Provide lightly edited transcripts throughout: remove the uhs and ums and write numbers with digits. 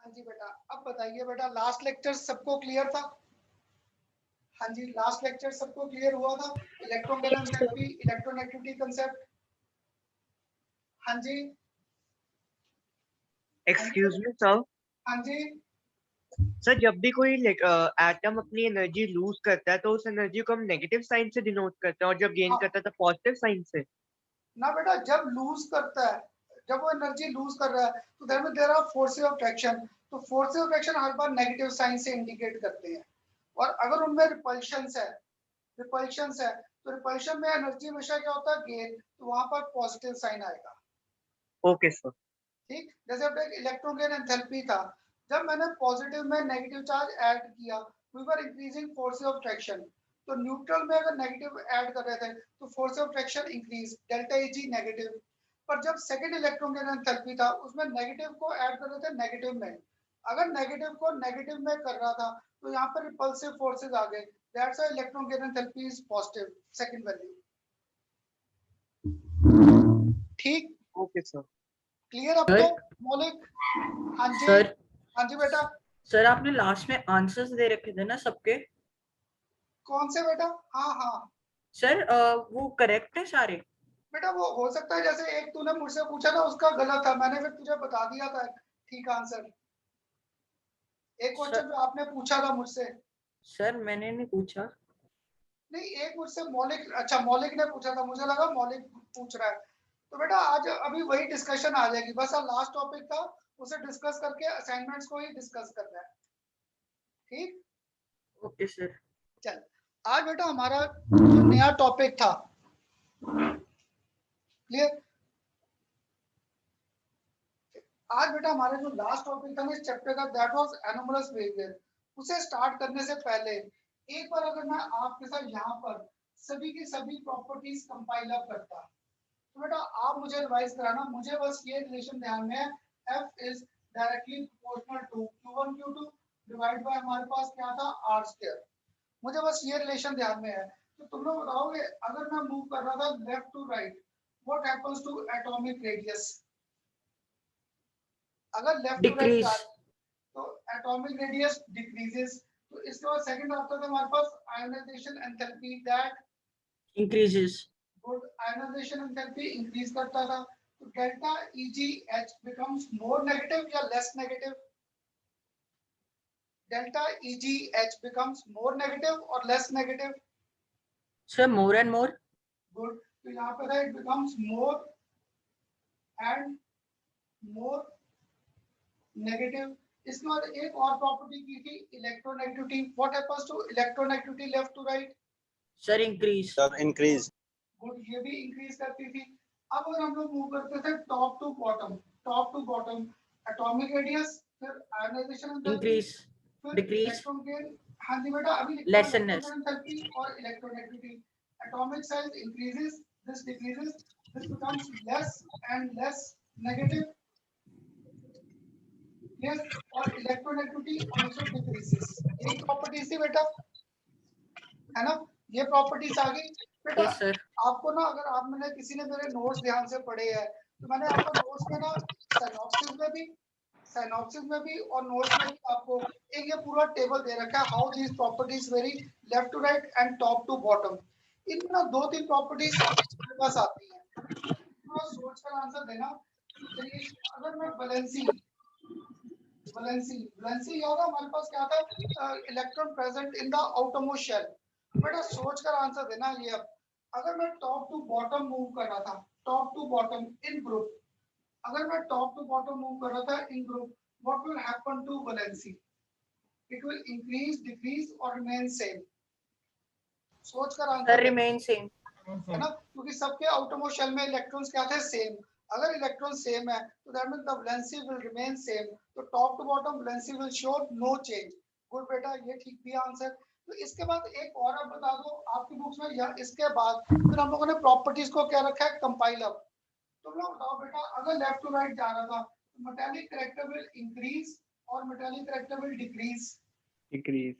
हाँ जी बेटा, अब बताइए बेटा, लास्ट लेक्चर सबको क्लियर था? हाँ जी, लास्ट लेक्चर सबको क्लियर हुआ था? इलेक्ट्रोगेन एंथैल्पी, इलेक्ट्रोनेगेटिविटी कंसेप्ट। हाँ जी, हाँ जी एक्सक्यूज मी सर। हाँ जी। सर जब भी कोई एटम अपनी एनर्जी लूज करता है तो उस एनर्जी को हम नेगेटिव साइन से डिनोट करते हैं, और जब गेन हाँ करता है तो पॉजिटिव साइन से। ना बेटा, जब लूज करता है, जब वो एनर्जी लूज कर रहा है, तो देयर में there are forces of attraction. तो फोर्सेस ऑफ अट्रैक्शन हर बार नेगेटिव साइन से इंडिकेट करते हैं। और अगर उनमें रिपल्शंस है, रिपल्शंस है, तो रिपल्शन में एनर्जी हमेशा क्या होता है, गेन, तो वहां पर पॉजिटिव साइन आएगा। Okay sir. ठीक, जैसे अब एक इलेक्ट्रोगेन एंथैल्पी था, जब मैंने पॉजिटिव में नेगेटिव चार्ज ऐड किया, we were increasing force of attraction. तो न्यूट्रल में अगर नेगेटिव ऐड कर रहे थे तो force of attraction increase, delta Eg negative. पर जब सेकंड इलेक्ट्रोगेन एंथैल्पी था, उसमें नेगेटिव को ऐड कर रहे थे नेगेटिव में। अगर नेगेटिव को नेगेटिव में कर रहा था, तो यहाँ पर रिपल्सिव फोर्सेस आ गए। That's why electron gain enthalpy is positive, second value. ठीक, ओके सर। क्लियर अब तो? सर मौलिक। हाँ जी, सर हाँ जी बेटा। सर आपने लास्ट में आंसर्स दे रखे थे ना सबके? कौन से बेटा? हाँ हाँ सर वो करेक्ट है सारे? बेटा, वो हो सकता है जैसे एक तूने मुझसे पूछा ना, उसका गलत था, मैंने फिर तुझे बता दिया था ठीक आंसर। एक क्वेश्चन सर जो आपने पूछा था मुझसे। सर मैंने नहीं पूछा। नहीं, एक मुझसे मौलिक, अच्छा मौलिक ने पूछा था, मुझे लगा मौलिक पूछ रहा है। तो बेटा आज अभी वही डिस्कशन आ जाएगी, बस लास्ट टॉपिक था, उसे डिस्कस करके असाइनमेंट्स को ही डिस्कस करना है। ठीक, ओके सर। चल। आज बेटा हमारा जो नया टॉपिक था, क्लियर? आज बेटा हमारा जो लास्ट टॉपिक था ना इस चैप्टर का, दैट वाज एनोमलस बिहेवियर। उसे स्टार्ट करने से पहले एक बार अगर मैं आपके साथ यहाँ पर सभी की सभी प्रॉपर्टीज कंपाइल अप करता, तो बेटा आप मुझे रिवाइज कराना। मुझे बस ये रिलेशन ध्यान में है, F is directly proportional to Q1 Q2 divide by हमारे पास क्या था, R स्क्वायर। मुझे बस ये रिलेशन ध्यान में है। तो तुम लोग बताओगे, अगर मैं मूव कर रहा था left to right, what happens to atomic radius? अगर लेफ्ट टू राइट जा डिक्रीज। तो एटॉमिक रेडियस डिक्रीजेस। तो इसके बाद सेकंड आता था हमारे पास ionisation enthalpy, that increases. Good, ionisation enthalpy increase करता था। तो delta EgH becomes more negative या less negative? डेल्टा EgH becomes more negative or less negative? Sir more and more. Good, तो यहाँ पे था it becomes more and more negative। इसके बाद एक और प्रॉपर्टी की थी electronegativity. What happens to electronegativity left to right? Sir increase. Sir increase. Good, ये भी इंक्रीज करती थी। अब अगर हम लोग मूव करते थे top to bottom, top to bottom, atomic radius, फिर आयोनाइजेशन एंथैल्पी, इंक्रीज। फिर डिक्रीज। Electron gain. हाँ जी बेटा, अभी लिखता हूँ लेसननेस। इलेक्ट्रॉन एंथैल्पी और electronegativity. Atomic size increases, this decreases, this becomes less and less negative, yes, और इलेक्ट्रोनेगेटिविटी आल्सो डिक्रीजेस। यही प्रॉपर्टीज थी बेटा, है ना? ये प्रॉपर्टीज आ गई बेटा। Yes sir. आपको ना, अगर आप मैंने किसी ने मेरे नोट्स ध्यान से पढ़े हैं, तो मैंने आपको नोट्स में ना साइनॉप्सिस में भी और नोट्स में भी आपको एक ये पूरा टेबल दे रखा है, how these properties vary left to right and top to bottom. इनमें ना दो तीन प्रॉपर्टीज मेरे पास आती हैं, थोड़ा सोच कर आंसर देना। चलिए, अगर मैं वैलेंसी वैलेंसी वैलेंसी याद है हमारे पास क्या था, electron present in the outermost shell. बेटा सोच कर आंसर देना ये। अब अगर मैं टॉप टू बॉटम मूव कर रहा था, top to bottom in group, अगर मैं टॉप टू बॉटम मूव कर रहा था in group, what will happen to valency? It will increase, decrease और रिमेन सेम। सोच कर सर आंसर देना, रिमेन सेम। है ना? क्योंकि सबके आउटरमोस्ट शेल में इलेक्ट्रॉन्स क्या थे, सेम। अगर इलेक्ट्रॉन सेम है तो that means the valency will remain same. तो top to bottom valency will show no change. Good बेटा, ये ठीक भी आंसर। तो इसके बाद एक और आप बता दो आपकी बुक्स में, या इसके बाद फिर हम लोगों ने प्रॉपर्टीज को क्या रखा है, कंपाइल अप। तुम लोग बताओ बेटा, अगर लेफ्ट टू राइट जा रहा था तो मेटालिक कैरेक्टर विल इंक्रीज और metallic character will decrease. Decrease.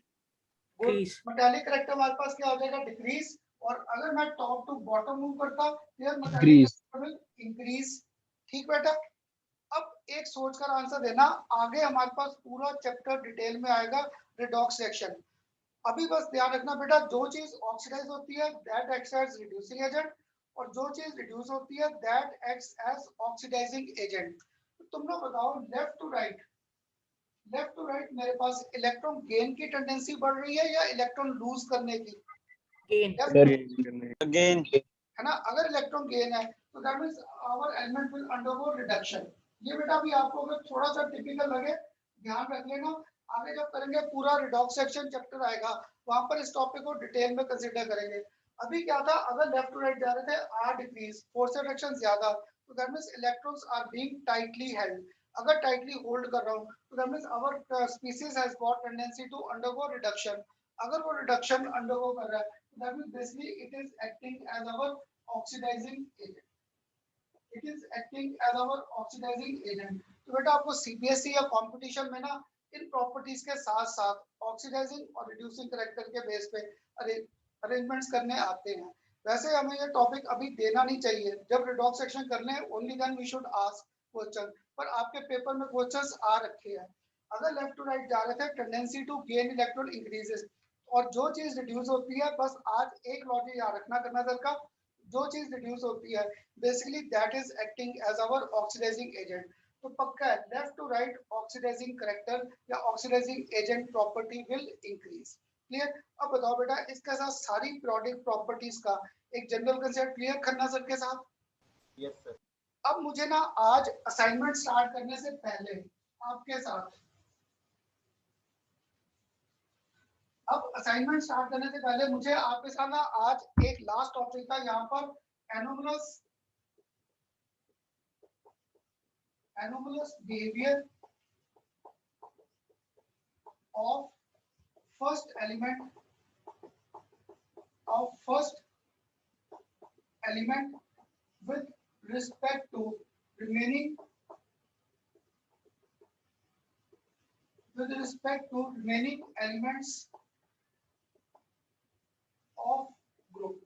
Good, decrease. Metallic character हमारे पास क्या हो जाएगा, डिक्रीज। और अगर मैं टॉप टू बॉटम मूव करता, फिर metallic Increase. Character will increase. ठीक बेटा। अब एक सोचकर आंसर देना, आगे हमारे पास पूरा चैप्टर डिटेल में आएगा रिडॉक्स सेक्शन। अभी बस ध्यान रखना बेटा, जो चीज ऑक्सीडाइज होती है that acts as reducing agent, और जो चीज रिड्यूस होती है that acts as oxidising agent. तुम लोग बताओ left to right, left to right मेरे पास इलेक्ट्रॉन गेन की टेंडेंसी बढ़ रही है या इलेक्ट्रॉन लूज करने की? गेन। अगेन है ना, अगर इलेक्ट्रॉन गेन है तो that means our element will undergo reduction. ये बेटा भी आपको अगर थोड़ा सा टिपिकल लगे ध्यान रख लेना, आगे जब करेंगे पूरा रिडॉक्स सेक्शन चैप्टर आएगा वहां पर इस टॉपिक को डिटेल में कंसीडर करेंगे। अभी क्या था, अगर लेफ्ट टू राइट जा रहे थे आर डिक्रीज, फोर्स रिडक्शन ज्यादा, तो that means electrons are being tightly held. अगर टाइटली होल्ड कर रहा हूं तो that means our species has got tendency to undergo reduction. अगर वो रिडक्शन अंडरगो कर रहा है तो that means basically it is acting as our oxidising agent, it is acting as our oxidising agent. तो बेटा आपको सीबीएसई या कंपटीशन में ना इन प्रॉपर्टीज के साथ साथ ऑक्सीडाइजिंग और रिड्यूसिंग कैरेक्टर के बेस पे अरेंजमेंट्स करने आते हैं। वैसे हमें ये टॉपिक अभी देना नहीं चाहिए, जब रिडॉक्स सेक्शन करने हैं only then we should ask question, पर आपके पेपर में क्वेश्चंस आ रखे हैं। अगर लेफ्ट टू राइट जा रहे थे tendency to gain electron increases, और जो चीज रिड्यूस होती है, बस आज एक लॉजिक याद रखना करना सर का, जो चीज रिड्यूस होती है basically that is acting as our oxidising agent. तो पक्का है left to right oxidising character या oxidising agent property will increase. Clear? अब बताओ बेटा इसके साथ सारी पीरियोडिक प्रॉपर्टीज का एक जनरल कंसेप्ट क्लियर करना सर के साथ। Yes sir. अब मुझे ना आज असाइनमेंट स्टार्ट करने से पहले आपके साथ, अब असाइनमेंट स्टार्ट करने से पहले मुझे आपके साथ ना आज एक लास्ट टॉपिक था यहाँ पर, anomalous behavior of first element with respect to remaining elements of group।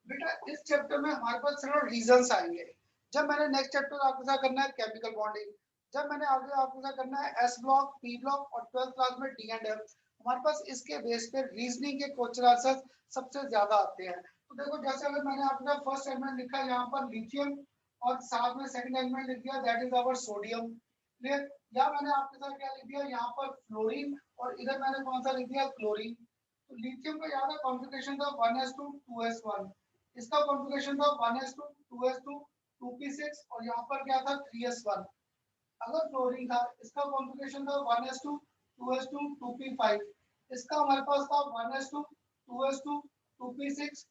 बेटा इस चैप्टर में हमारे पास सिर्फ रीजंस आएंगे। जब मैंने नेक्स्ट चैप्टर आपके साथ करना है केमिकल बॉन्डिंग, जब मैंने आगे आपके साथ करना है एस ब्लॉक, पी ब्लॉक और 12th क्लास में डी एंड एफ, हमारे पास इसके बेस पे रीजनिंग के क्वेश्चन आंसर सबसे ज्यादा आते हैं। तो देखो जैसे अगर मैंने आपका फर्स्ट एलिमेंट लिखा है यहाँ पर लिथियम, और साथ में सेकंड एलिमेंट लिख दिया that is our sodium. Clear? या मैंने आपके साथ क्या लिख दिया यहाँ पर फ्लोरीन, और इधर मैंने कौन सा लिख दिया क्लोरीन। तो लिथियम का याद है कॉन्फ़िगरेशन था 1s2 2s1, इसका कॉन्फ़िगरेशन था 1s2 2s2 2p6, और यहाँ पर क्या था 3s1। अगर फ्लोरीन था इसका कॉन्फ़िगरेशन था 1s2 2s2 2p5, इसका हमारे पास था 1s2 2s2 2p6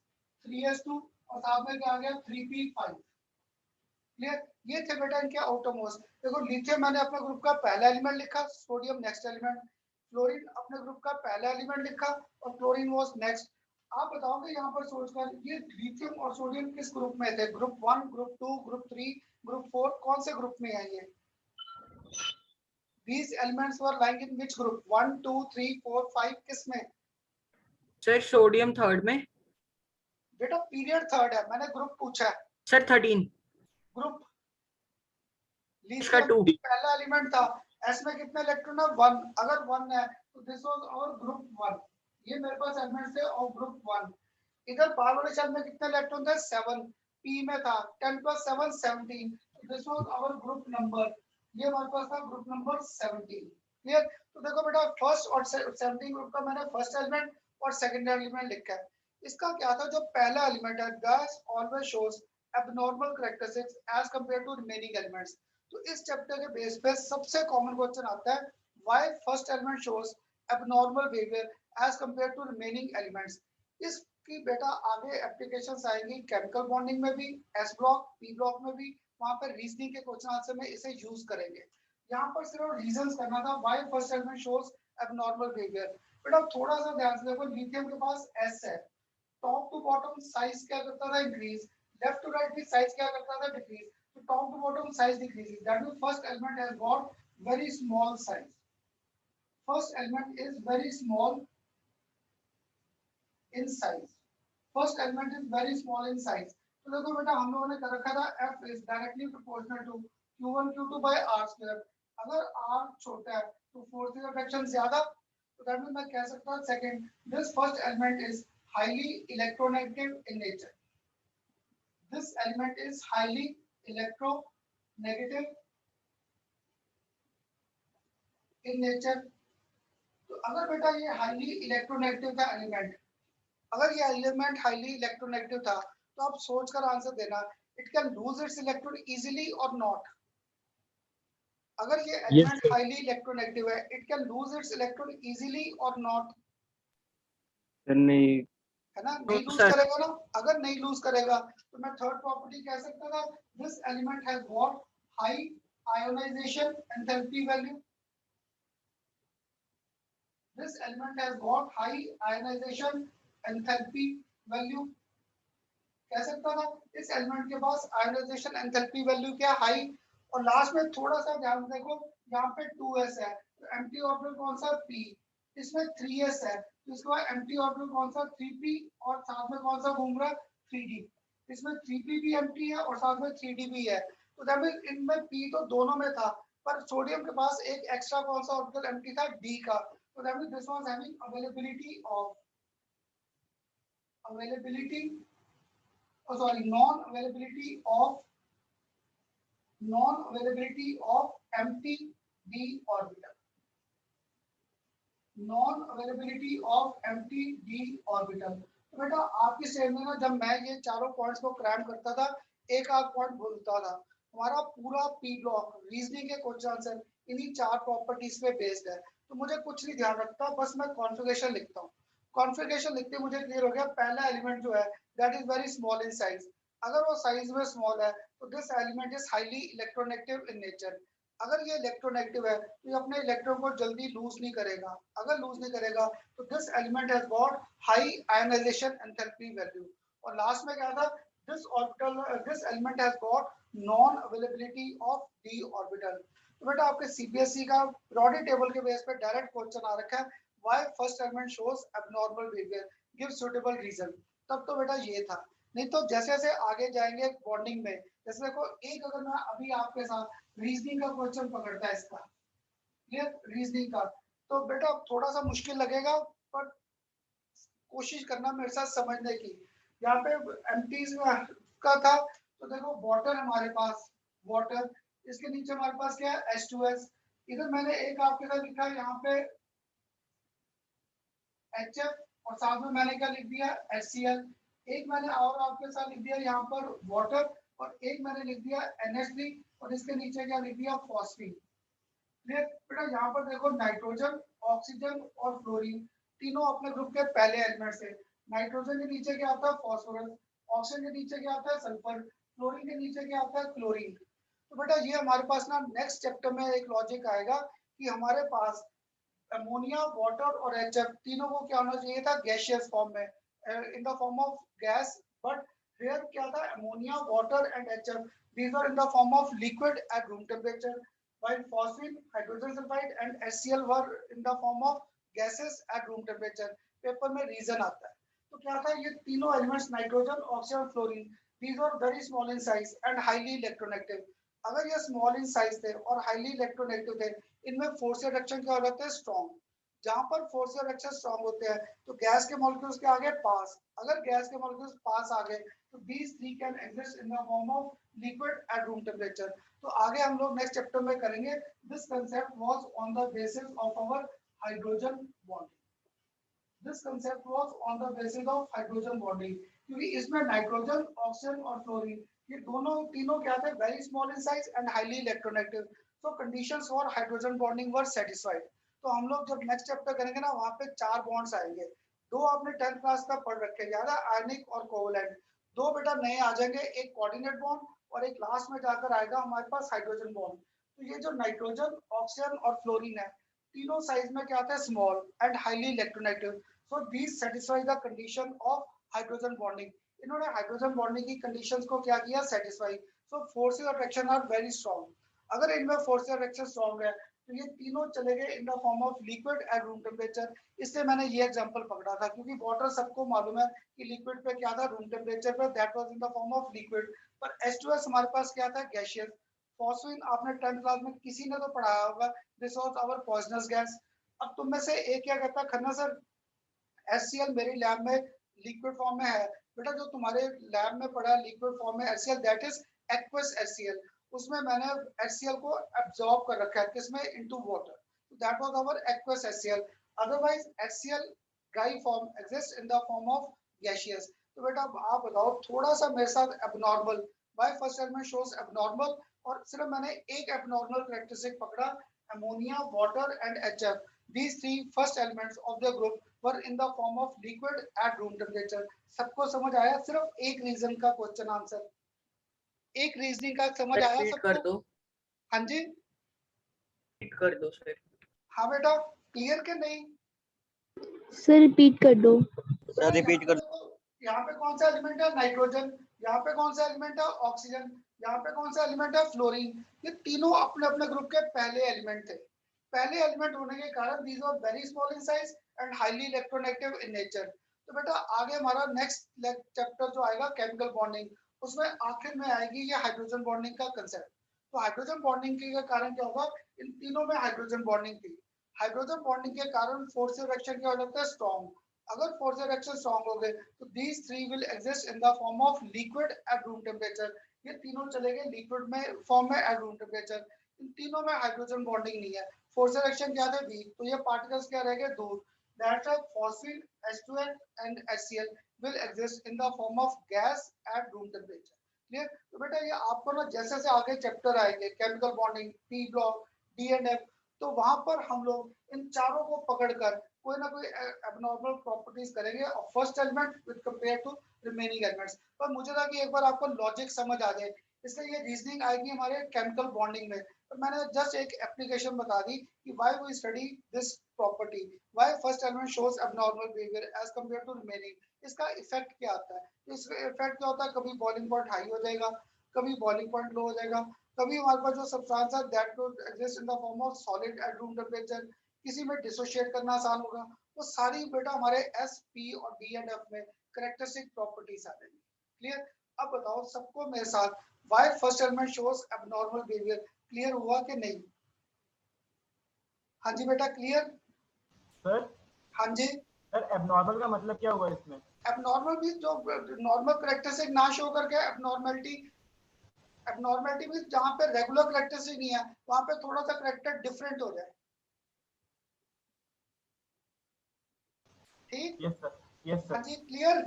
3s2 और साथ में क्या आ गया 3p5। क्लियर? ये थे बेटा इनके आउटरमोस्ट। देखो लिथियम मैंने अपने ग्रुप का पहला एलिमेंट लिखा, सोडियम नेक्स्ट एलिमेंट, फ्लोरीन अपने ग्रुप का पहला एलिमेंट लिखा और क्लोरीन वाज नेक्स्ट। आप बताओगे यहाँ पर सोचकर ये लिथियम और सोडियम किस ग्रुप में थे? ग्रुप 1, ग्रुप 2, ग्रुप 3, ग्रुप 4, कौन से ग्रुप में है ये? These elements were lying in which group? 1, 2, 3, 4, 5 किस में? सर सोडियम थर्ड में। बेटा पीरियड थर्ड है, मैंने ग्रुप पूछा है। सर 13। ग्रुप इसका लिथियम 2। पहला एलिमेंट था, एस में कितने इलेक्ट्रॉन है 1, अगर 1 है तो दिस वाज आवर ग्रुप 1, ये मेरे पास एलिमेंट थे और ग्रुप 1। इधर बाहर वाले शेल में कितने इलेक्ट्रॉन थे 7, पी में था 10 + 7 17, this was our group number, ये हमारे पास था ग्रुप नंबर 17। क्लियर? तो देखो बेटा फर्स्ट और 17 ग्रुप का मैंने फर्स्ट एलिमेंट और सेकंड एलिमेंट लिखा है। इसका क्या था, जो पहला एलिमेंट है gas always shows abnormal characteristics as compare to remaining elements. तो इस चैप्टर के बेस पे सबसे कॉमन क्वेश्चन आता है why first element shows abnormal behaviour as compare to remaining elements. इसकी बेटा आगे एप्लीकेशंस आएंगी केमिकल बॉन्डिंग में भी, एस ब्लॉक पी ब्लॉक में भी, वहां पर रीजनिंग के क्वेश्चन आंसर में इसे यूज करेंगे। यहाँ पर सिर्फ रीजंस करना था why first element shows abnormal behaviour. बेटा थोड़ा सा ध्यान से देखो, लिथियम के पास एस है, टॉप टू बॉटम साइज क्या करता था इंक्रीज, लेफ्ट टू राइट भी साइज क्या करता था डिक्रीज, तो top to bottom size decreasing, that means first element has got very small size, first element is very small in size, first element is very small in size। तो देखो बेटा हम लोगों ने कर रखा था F is directly proportional to Q1 Q2 by R square. अगर R छोटा है तो फोर्स ऑफ अट्रैक्शन ज्यादा, तो दैट मींस मैं कह सकता हूं second this first element is highly electronegative in nature. This element is highly electronegative in nature. तो अगर बेटा ये हाईली इलेक्ट्रोनेगेटिव था एलिमेंट, अगर ये एलिमेंट हाईली इलेक्ट्रोनेगेटिव था तो आप सोचकर आंसर देना, it can lose its electron easily और नॉट। अगर ये एलिमेंट हाईली इलेक्ट्रोनेगेटिव है, it can lose its electron easily और नॉट, नहीं है ना? नहीं लूज sir. करेगा ना। अगर नहीं लूज करेगा तो मैं थर्ड प्रॉपर्टी कह सकता था this element has got high ionisation enthalpy value. This element has got high ionisation enthalpy value. कह सकता था इस एलिमेंट के पास आयोनाइजेशन एंथैल्पी वैल्यू क्या हाई। और लास्ट में थोड़ा सा ध्यान देखो, यहाँ पे 2s है तो एम्प्टी ऑर्बिटल कौन सा p, इसमें 3s है तो इसके बाद एम्प्टी ऑर्बिटल कौन सा 3p और साथ में कौन सा घूम रहा है 3d। इसमें 3p भी एम्प्टी है और साथ में 3d भी है, तो दैट मींस इनमें p तो दोनों में था पर सोडियम के पास एक एक्स्ट्रा कौन सा ऑर्बिटल एम्प्टी था d का, तो that means this was having availability of non-availability of empty d orbital, non-availability of empty d orbital। तो बेटा आपकी स्टेज में ना जब मैं ये चारों पॉइंट्स को क्रैम करता था, एक आध पॉइंट भूलता था। हमारा पूरा पी ब्लॉक रीजनिंग के क्वेश्चन आंसर इन्हीं चार प्रॉपर्टीज पे बेस्ड है, तो मुझे कुछ नहीं ध्यान रखता, बस मैं कॉन्फ़िगरेशन लिखता हूँ। कॉन्फ़िगरेशन लिखते मुझे क्लियर हो गया, पहला एलिमेंट जो है that is very small in size. अगर वो साइज में स्मॉल है तो this element is highly electronegative in nature. अगर ये इलेक्ट्रोनेगेटिव है तो ये अपने इलेक्ट्रॉन को जल्दी लूज नहीं करेगा। अगर लूज नहीं करेगा तो this element has got high ionisation enthalpy value. और लास्ट में क्या था, this element has got non availability of d orbital. तो बेटा आपके सीबीएसई का पीरियोडिक टेबल के बेस पे डायरेक्ट क्वेश्चन आ रखा है, why first element shows abnormal behaviour, give suitable reason. तब तो बेटा ये था, नहीं तो जैसे जैसे आगे जाएंगे बॉन्डिंग में, जैसे देखो एक अगर मैं अभी आपके साथ रीजनिंग का क्वेश्चन पकड़ता है इसका, ये रीजनिंग का, तो बेटा थोड़ा सा मुश्किल लगेगा पर कोशिश करना मेरे साथ समझने की। यहाँ पे एम्प्टीज का था तो देखो वाटर हमारे पास, वाटर, इसके नीचे हमारे पास क्या है H2S। इधर मैंने एक आपके साथ लिखा है यहाँ पे HF और साथ में मैंने क्या लिख दिया HCl। एक मैंने और आपके साथ लिख दिया यहाँ पर वाटर और एक मैंने लिख दिया NH3 और इसके नीचे क्या लिख दिया फॉस्फीन। बेटा यहाँ पर देखो नाइट्रोजन, ऑक्सीजन और फ्लोरीन तीनों अपने ग्रुप के पहले एलिमेंट्स है। नाइट्रोजन के नीचे क्या आता है फॉस्फोरस, ऑक्सीजन के नीचे क्या आता है सल्फर, फ्लोरीन के नीचे क्या आता है क्लोरीन। तो बेटा ये हमारे पास ना नेक्स्ट चैप्टर में एक लॉजिक आएगा कि हमारे पास अमोनिया, वाटर और HF तीनों को क्या होना चाहिए था गैसियस फॉर्म में, इन the form of gas, but here क्या था ammonia, water and HF these are in the form of liquid at room temperature, while phosphine, hydrogen sulfide and HCl were in the form of gases at room temperature। Paper में reason आता है, तो क्या था ये तीनों elements nitrogen, oxygen और fluorine these are very small in size and highly electronegative। अगर ये स्मॉल इन साइज थे और हाईली इलेक्ट्रोनेगेटिव थे, इनमें फोर्स रिडक्शन क्या हो जाते हैं स्ट्रॉन्ग। जहां पर फोर्स रिडक्शन स्ट्रॉन्ग होते हैं तो गैस के मॉलिक्यूल्स के आगे पास, अगर गैस के मॉलिक्यूल्स पास आ गए तो these three can exist in the form of liquid at room temperature। तो आगे हम लोग नेक्स्ट चैप्टर में करेंगे। This concept was on the basis of our hydrogen bonding. This concept was on the basis of hydrogen bonding, क्योंकि इसमें nitrogen, oxygen और fluorine ये दोनों तीनों क्या थे very small in size and highly electronegative, so conditions for hydrogen bonding were satisfied. तो हम लोग जब नेक्स्ट चैप्टर करेंगे ना वहां पे चार बॉन्ड्स आएंगे। दो आपने 10th क्लास का पढ़ रखे याद है आयनिक और कोवलेंट, दो बेटा नए आ जाएंगे, एक कोऑर्डिनेट बॉन्ड और एक लास्ट में जाकर आएगा हमारे पास हाइड्रोजन बॉन्ड। तो ये जो नाइट्रोजन, ऑक्सीजन और फ्लोरीन है तीनों साइज में क्या आता है small and highly electronegative, so these satisfy the condition of hydrogen bonding. इन्होंने हाइड्रोजन बॉन्डिंग की कंडीशंस को क्या किया satisfy, so forces of attraction are very strong. अगर इनमें फोर्सेस ऑफ अट्रैक्शन स्ट्रांग है तो ये तीनों चले गए इन the form of liquid at room temperature. इसलिए मैंने ये एग्जांपल पकड़ा था, क्योंकि वाटर सबको मालूम है कि लिक्विड पे क्या था, रूम टेम्परेचर पे, that was in the form of liquid. पर H2S हमारे पास क्या था, गैसियस। फॉस्फीन आपने 10th क्लास में किसी ने तो पढ़ाया होगा, this was our poisonous gas. अब तुम में से एक क्या कहता है, खन्ना सर HCl मेरी लैब में लिक्विड फॉर्म में है। बेटा जो तुम्हारे लैब में पड़ा लिक्विड फॉर्म में HCl, that is aqueous HCl। उसमें मैंने HCl को एब्जॉर्ब कर रखा है, किसमें, into water. That was our aqueous HCl। Otherwise HCl dry form exist in the form of gaseous. तो बेटा आप बताओ थोड़ा सा मेरे साथ abnormal, why first element shows abnormal, और सिर्फ मैंने एक एबनॉर्मल कैरेक्टरिस्टिक पकड़ा, ammonia, water and HF। These three first elements of the group were in the form of liquid at room temperature। सबको समझ आया? सिर्फ एक रीजन का क्वेश्चन आंसर, एक रीजनिंग का समझ आया रिपीट कर सबको? दो, हाँ जी, रिपीट कर दो सर। हाँ बेटा, क्लियर के नहीं? सर रिपीट कर दो। सर रिपीट कर दो। यहाँ पे कौन सा एलिमेंट है, नाइट्रोजन। यहाँ पे कौन सा एलिमेंट है, ऑक्सीजन। यहाँ पे कौन सा एलिमेंट है, फ्लोरीन। ये तीनों अपने अपने ग्रुप के पहले एलिमेंट थे। पहले एलिमेंट होने के कारण these are very small in size and highly electronegative in nature. तो बेटा आगे हमारा नेक्स्ट चैप्टर जो आएगा केमिकल बॉन्डिंग, उसमें आखिर में आएगी ये हाइड्रोजन बॉन्डिंग का कंसेप्ट। तो हाइड्रोजन बॉन्डिंग के कारण क्या होगा, इन तीनों में हाइड्रोजन बॉन्डिंग थी। हाइड्रोजन बॉन्डिंग के कारण फोर्स रिएक्शन क्या हो जाता है, स्ट्रॉन्ग। अगर फोर्स रिएक्शन स्ट्रॉन्ग हो गए तो these three will exist in the form of liquid at room temperature। ये तीनों चले गए लिक्विड में फॉर्म में एट रूम टेम्परेचर। इन तीनों में हाइड्रोजन बॉन्डिंग नहीं है, फोर्स रिएक्शन क्या थे, वीक। तो ये पार्टिकल्स क्या रह गए, दूर। That's why phosphine, H2S and HCl will exist in the form of gas at room temperature। Clear? तो बेटा ये आपको ना जैसे जैसे आगे चैप्टर आएंगे, chemical bonding, P block, D and F, तो वहां पर हम लोग इन चारों को पकड़कर कोई ना कोई एबनॉर्मल प्रॉपर्टीज करेंगे और first element with compare to remaining elements. पर मुझे लगा कि एक बार आपको लॉजिक समझ आ जाए, इसलिए ये रीजनिंग आएगी हमारे केमिकल बॉन्डिंग में। तो मैंने जस्ट एक एप्लीकेशन बता दी कि why we study this property, why first element shows abnormal behaviour as compare to remaining. इसका इफेक्ट क्या आता है, इसका इफेक्ट क्या होता है, कभी बॉइलिंग पॉइंट हाई हो जाएगा, कभी बॉइलिंग पॉइंट लो हो जाएगा, कभी हमारे पास जो सब्सटेंस है that will exist in the form of solid at room temperature, किसी में डिसोशिएट करना आसान होगा। वो सारी बेटा हमारे एस, पी और डी एंड एफ में कैरेक्टरिस्टिक प्रॉपर्टीज आ जाएंगी। क्लियर? अब बताओ सबको मेरे साथ, why first element shows abnormal behaviour, clear हुआ कि नहीं? हाँ जी बेटा, क्लियर? सर हाँ जी। सर एबनॉर्मल का मतलब क्या हुआ इसमें? एबनॉर्मल भी जो नॉर्मल कैरेक्टरिस्टिक ना शो करके एबनॉर्मलिटी, एबनॉर्मलिटी भी जहाँ पे रेगुलर कैरेक्टरिस्टिक नहीं है वहां पे थोड़ा सा कैरेक्टर डिफरेंट हो जाए। ठीक? यस सर, यस हाँ सर। जी, क्लियर?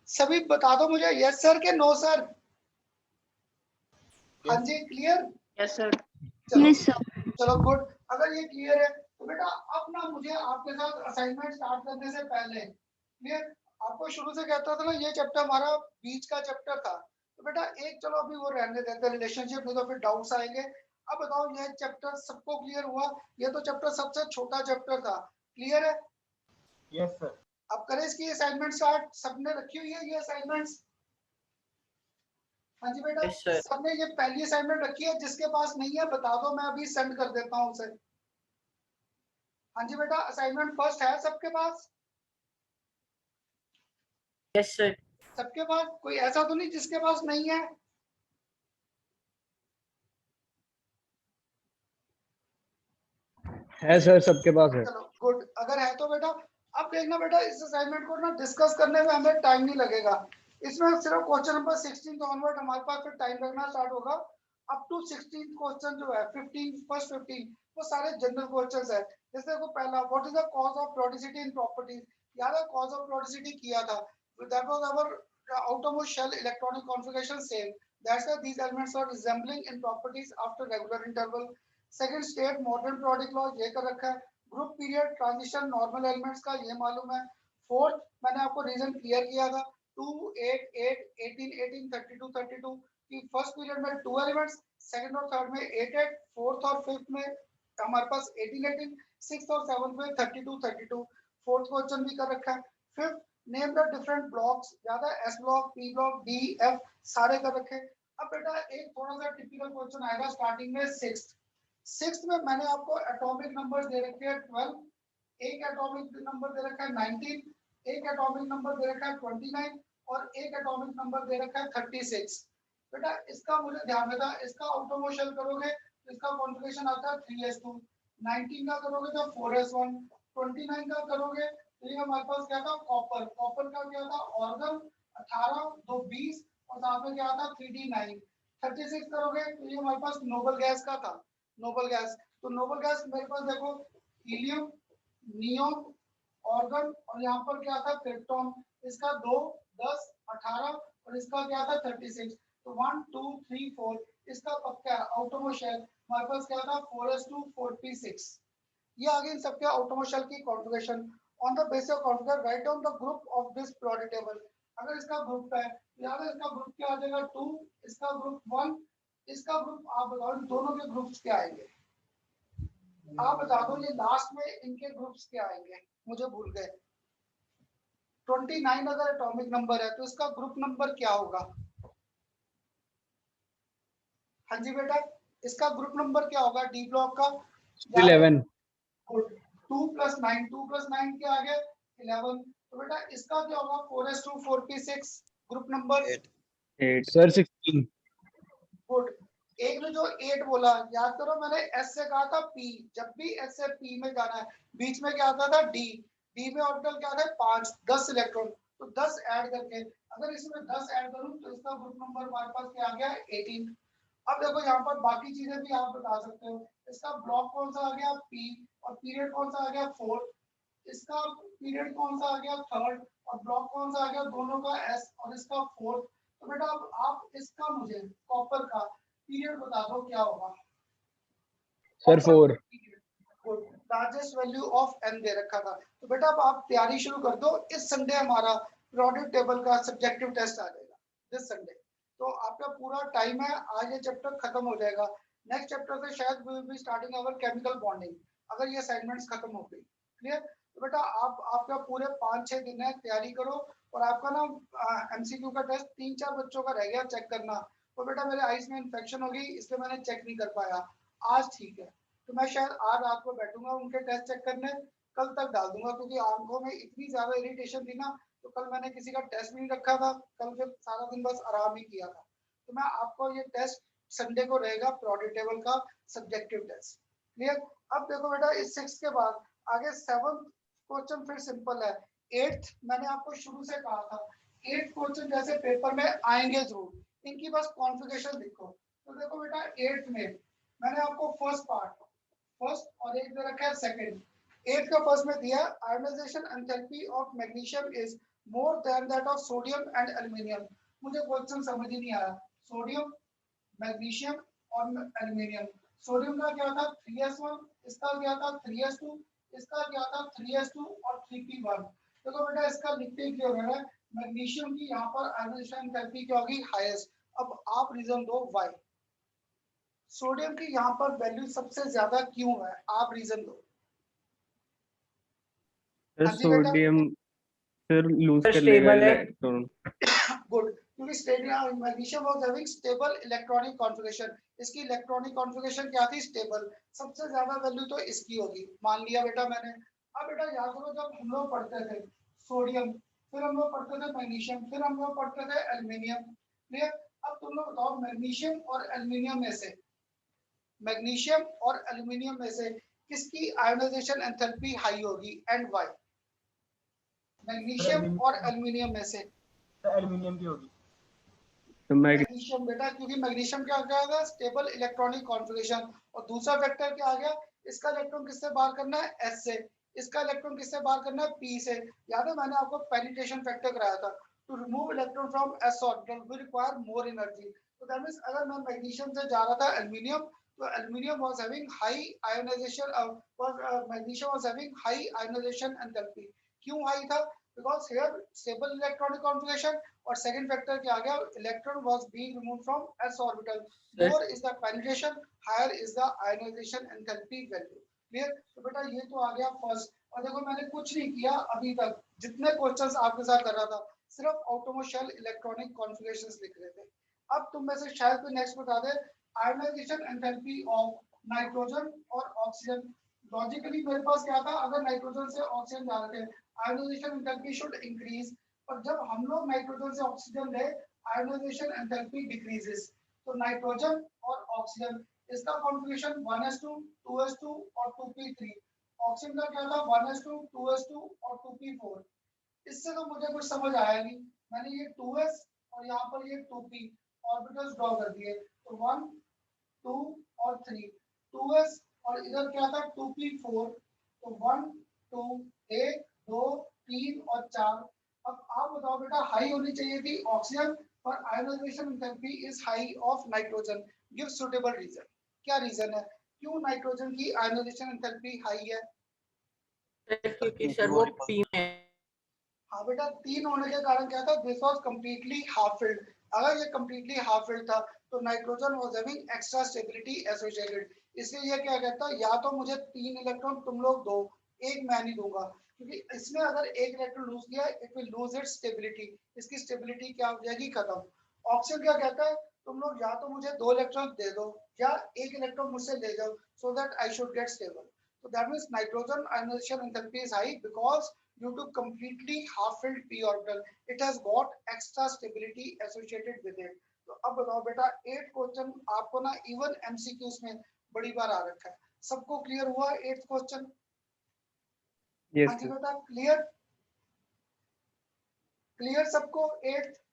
सभी बता दो मुझे यस सर के नो सर। हाँ जी, क्लियर? Yes sir. चलो यस सर। चलो गुड। अगर ये क्लियर है तो बेटा अब ना मुझे आपके साथ असाइनमेंट स्टार्ट करने से पहले, क्लियर, आपको शुरू से कहता था ना ये चैप्टर हमारा बीच का चैप्टर था, तो बेटा एक चलो अभी वो रहने देते हैं रिलेशनशिप, नहीं तो फिर डाउट्स आएंगे। अब बताओ ये चैप्टर सबको क्लियर हुआ? ये तो चैप्टर सबसे छोटा चैप्टर था, क्लियर है? Yes sir. अब करें इसकी असाइनमेंट स्टार्ट, सबने रखी हुई है ये असाइनमेंट्स? हाँ जी बेटा, Yes, sir. सबने ये पहली असाइनमेंट रखी है? जिसके पास नहीं है बता दो, मैं अभी सेंड कर देता हूँ उसे। हाँ जी बेटा, असाइनमेंट फर्स्ट है सबके पास? Yes sir. सबके पास? कोई ऐसा तो नहीं जिसके पास नहीं है? है सर, सबके पास है। चलो गुड, अगर है तो बेटा अब देखना बेटा इस असाइनमेंट को ना डिस्कस करने में हमें टाइम नहीं लगेगा। इसमें सिर्फ क्वेश्चन नंबर 16 ऑनवर्ड हमारे पास फिर टाइम लगना स्टार्ट होगा। अप टू 16 क्वेश्चन जो है 15 फर्स्ट 15 वो सारे जनरल क्वेश्चंस है। जैसे को पहला, what is the cause of periodicity in properties. यार कॉज ऑफ प्रोडिसिटी किया था, that was our outermost shell electronic configuration same, that's why these elements are resembling in properties after regular interval। Second state modern product law ये कर रखा है। Group period transition normal elements का ये मालूम है। फोर्थ मैंने आपको रीजन क्लियर किया था, 2 8 8 18 18 32 32 कि फर्स्ट पीरियड में 2 एलिमेंट्स, सेकंड और थर्ड में 8 8, फोर्थ और फिफ्थ में हमारे पास 18 18, सिक्स्थ और सेवंथ में 32 32। फोर्थ क्वेश्चन भी कर रखा है। Fifth, name the different blocks, ज्यादा S block, P block, D F सारे कर रखे। अब बेटा एक थोड़ा सा टिपिकल क्वेश्चन आएगा स्टार्टिंग में सिक्स्थ, सिक्स्थ में मैंने आपको एटॉमिक नंबर्स दे रखे हैं 12, एक एटॉमिक नंबर दे रखा है 19, एक एटॉमिक नंबर दे रखा है 29 और एक एटॉमिक नंबर दे रखा है 36। बेटा इसका मुझे ध्यान देना, इसका ऑटोमोशल करोगे तो इसका कॉन्फ़िगरेशन आता है 3s2, 19 का करोगे तो 4s1, 29 का करोगे तो ये हमारे पास क्या था कॉपर, कॉपर का क्या था ऑर्गन 18, 2 20 और साथ में क्या था 3d9। 36 करोगे तो ये हमारे पास नोबल गैस का था, नोबल गैस। तो नोबल गैस मेरे पास देखो हीलियम, नियोन, ऑर्गन और यहाँ पर क्या था क्रिप्टॉन। इसका 2 10 18 और इसका क्या था 36। तो 1 2 3 4 इसका पक्का ऑटोमोशेल हमारे पास क्या था 4s2 4p6। ये आगे इन सबके ऑटोमोशेल की configuration. On the basis of configure write down the group of this periodic table. अगर इसका ग्रुप है यहाँ पे इसका ग्रुप क्या आ जाएगा 2, इसका ग्रुप 1, इसका ग्रुप आप बताओ दोनों के ग्रुप्स क्या आएंगे, आप बता दो ये लास्ट में इनके ग्रुप्स क्या आएंगे, मुझे भूल गए। 29 अगर एटॉमिक नंबर है तो इसका ग्रुप नंबर क्या होगा? हाँ जी बेटा इसका ग्रुप नंबर क्या होगा डी ब्लॉक का? 11। 2 + 9, 2 + 9 क्या आ गया 11। तो बेटा इसका क्या होगा 4s2 4p6 group number 8 sir 16। Good. एक ने जो 8 बोला याद करो मैंने एस से कहा था पी, जब भी एस से पी में जाना है बीच में क्या आता था डी, डी में ऑर्बिटल क्या था 5 10 इलेक्ट्रॉन, तो 10 ऐड करके अगर इसमें 10 ऐड करूं तो इसका ग्रुप नंबर हमारे पास क्या आ गया 18। अब देखो यहाँ पर बाकी चीजें भी आप बता सकते हो, इसका ब्लॉक कौन सा आ गया पी और पीरियड कौन सा आ गया 4, इसका पीरियड कौन सा आ गया 3rd और ब्लॉक कौन सा आ गया दोनों का एस और इसका 4th। तो बेटा अब आप इसका मुझे कॉपर का पीरियड बता दो क्या होगा sir 4। Largest value of N दे रखा था। तो बेटा अब आप तैयारी शुरू कर दो, इस संडे हमारा पीरियोडिक टेबल का सब्जेक्टिव टेस्ट आ जाएगा दिस संडे। तो आपका पूरा टाइम है, आज ये चैप्टर खत्म हो जाएगा। नेक्स्ट चैप्टर से शायद we will be starting our chemical bonding अगर ये असाइनमेंट्स खत्म हो गई। क्लियर? तो बेटा आपका पूरे 5-6 दिन है, तैयारी करो। और आपका ना एमसीक्यू का टेस्ट 3-4 बच्चों का रह गया चेक करना, तो बेटा मेरे आईज में इन्फेक्शन हो गई इसलिए मैंने चेक नहीं कर पाया आज, ठीक है? तो मैं शायद आज रात को बैठूंगा उनके टेस्ट चेक करने, कल तक डाल दूंगा क्योंकि आंखों में इतनी ज्यादा इरिटेशन थी ना, तो कल मैंने किसी का टेस्ट नहीं रखा था, कल फिर सारा दिन बस आराम ही किया था। तो मैं आपको ये टेस्ट संडे को रहेगा पीरियोडिक टेबल का सब्जेक्टिव टेस्ट। क्लियर? अब देखो बेटा इस 6 के बाद आगे 7th क्वेश्चन फिर सिंपल है। 8th मैंने आपको शुरू से कहा था 8th क्वेश्चन जैसे पेपर में आएंगे जरूर, इनकी बस कॉन्फ़िगरेशन लिखो। तो देखो बेटा 8th में मैंने आपको फर्स्ट और एक दे रखा है सेकंड। 8th का फर्स्ट में दिया ionisation enthalpy of magnesium is more than that of sodium and aluminium. मुझे क्वेश्चन समझ ही नहीं आया, सोडियम मैग्नीशियम और एल्युमिनियम। सोडियम का क्या था 3s1, इसका क्या था 3s2, इसका क्या था 3s2 और 3p1। देखो बेटा इसका लिखते ही क्या हो रहा है मैग्नीशियम की यहाँ पर आयोनाइजेशन एंथैल्पी क्या होगी हाईएस्ट। अब आप रीजन दो व्हाई सोडियम की यहाँ पर वैल्यू सबसे ज्यादा क्यों है, आप रीजन दो। सर हाँ जी बेटा सोडियम फिर लूज सर कर लेगा stable है। इलेक्ट्रॉन। गुड, क्योंकि magnesium was having stable electronic configuration, इसकी इलेक्ट्रॉनिक कॉन्फ़िगरेशन क्या थी स्टेबल, सबसे ज्यादा वैल्यू तो इसकी होगी, मान लिया बेटा मैंने। अब बेटा याद करो जब हम लोग पढ़ते थे सोडियम, फिर हम लोग पढ़ते थे मैग्नीशियम, फिर हम लोग पढ़ते थे एल्युमिनियम। क्लियर? अब तुम लोग बताओ मैग्नीशियम और एल्युमिनियम में से, मैग्नीशियम और एल्युमिनियम में से किसकी आयोनाइजेशन एंथैल्पी हाई होगी एंड व्हाई? मैग्नीशियम और एल्युमिनियम में से एल्युमिनियम की होगी। तो मैग्नीशियम बेटा, क्योंकि मैग्नीशियम क्या आ गया स्टेबल इलेक्ट्रॉनिक कॉन्फ़िगरेशन, और दूसरा फैक्टर क्या आ गया इसका इलेक्ट्रॉन किससे बाहर करना है एस से, इसका इलेक्ट्रॉन किससे बाहर करना है पी से। याद है मैंने आपको पेनिट्रेशन फैक्टर कराया था, to remove electron from s orbital we require more energy. तो दैट मींस अगर मैं मैग्नीशियम से जा रहा था एल्युमिनियम, तो aluminium was having high ionisation magnesium was having high ionisation enthalpy. क्यों हाई था? Because here stable electronic configuration, और सेकंड फैक्टर क्या आ गया electron was being removed from s orbital, more is the penetration higher is the ionisation enthalpy value. Clear? तो बेटा ये तो आ गया फर्स्ट। और देखो मैंने कुछ नहीं किया अभी तक, जितने क्वेश्चंस आपके साथ कर रहा था सिर्फ ऑटोमोशेल इलेक्ट्रॉनिक कॉन्फ़िगरेशंस लिख रहे थे। अब तुम में से शायद कोई नेक्स्ट बता दे आयोनाइजेशन एंथैल्पी ऑफ नाइट्रोजन और ऑक्सीजन। लॉजिकली मेरे पास क्या था, अगर नाइट्रोजन से ऑक्सीजन जा रहे थे आयोनाइजेशन एंथैल्पी शुड इंक्रीज, पर जब हम लोग नाइट्रोजन से ऑक्सीजन ले आयोनाइजेशन एंथैल्पी डिक्रीजेस। तो नाइट्रोजन और ऑक्सीजन इसका कॉन्फ़िगरेशन 1s2 2s2 और 2p3। ऑक्सीजन का क्या था 1s2 2s2 और 2p4। इससे तो मुझे कुछ समझ आया नहीं, मैंने ये 2s और यहाँ पर ये 2p ऑर्बिटल्स ड्रॉ कर दिए। तो 1 2 और 3 2s और इधर क्या था 2p4। तो 1 2 1 2 3 और 4। अब आप बताओ बेटा, हाई होनी चाहिए थी ऑक्सीजन पर ionisation enthalpy is high of nitrogen. Give suitable reason. क्या रीजन है क्यों नाइट्रोजन की आयोनाइजेशन एंथैल्पी हाई है? क्योंकि सर वो पी में हाँ बेटा, 3 होने के कारण क्या था, this was completely half filled. अगर ये कंप्लीटली हाफ फिल्ड था तो nitrogen was having extra stability associated. इसलिए ये क्या कहता है, या तो मुझे 3 इलेक्ट्रॉन तुम लोग दो, एक मैं नहीं दूंगा, क्योंकि इसमें अगर एक इलेक्ट्रॉन लूज किया it will lose its stability. इसकी स्टेबिलिटी क्या हो जाएगी, खत्म। ऑक्सीजन क्या कहता है, तुम लोग या तो मुझे 2 इलेक्ट्रॉन दे दो या एक इलेक्ट्रॉन मुझसे ले जाओ, so that I should get stable. So that means nitrogen ionization enthalpy is high because due to completely half-filled p orbital, it has got extra stability associated with it. तो अब बताओ बेटा, 8 क्वेश्चन आपको ना even MCQs में बड़ी बार आ रखा है। सबको क्लियर हुआ 8th क्वेश्चन? Yes, हाँ जी sir. बेटा, क्लियर क्लियर सबको 8th?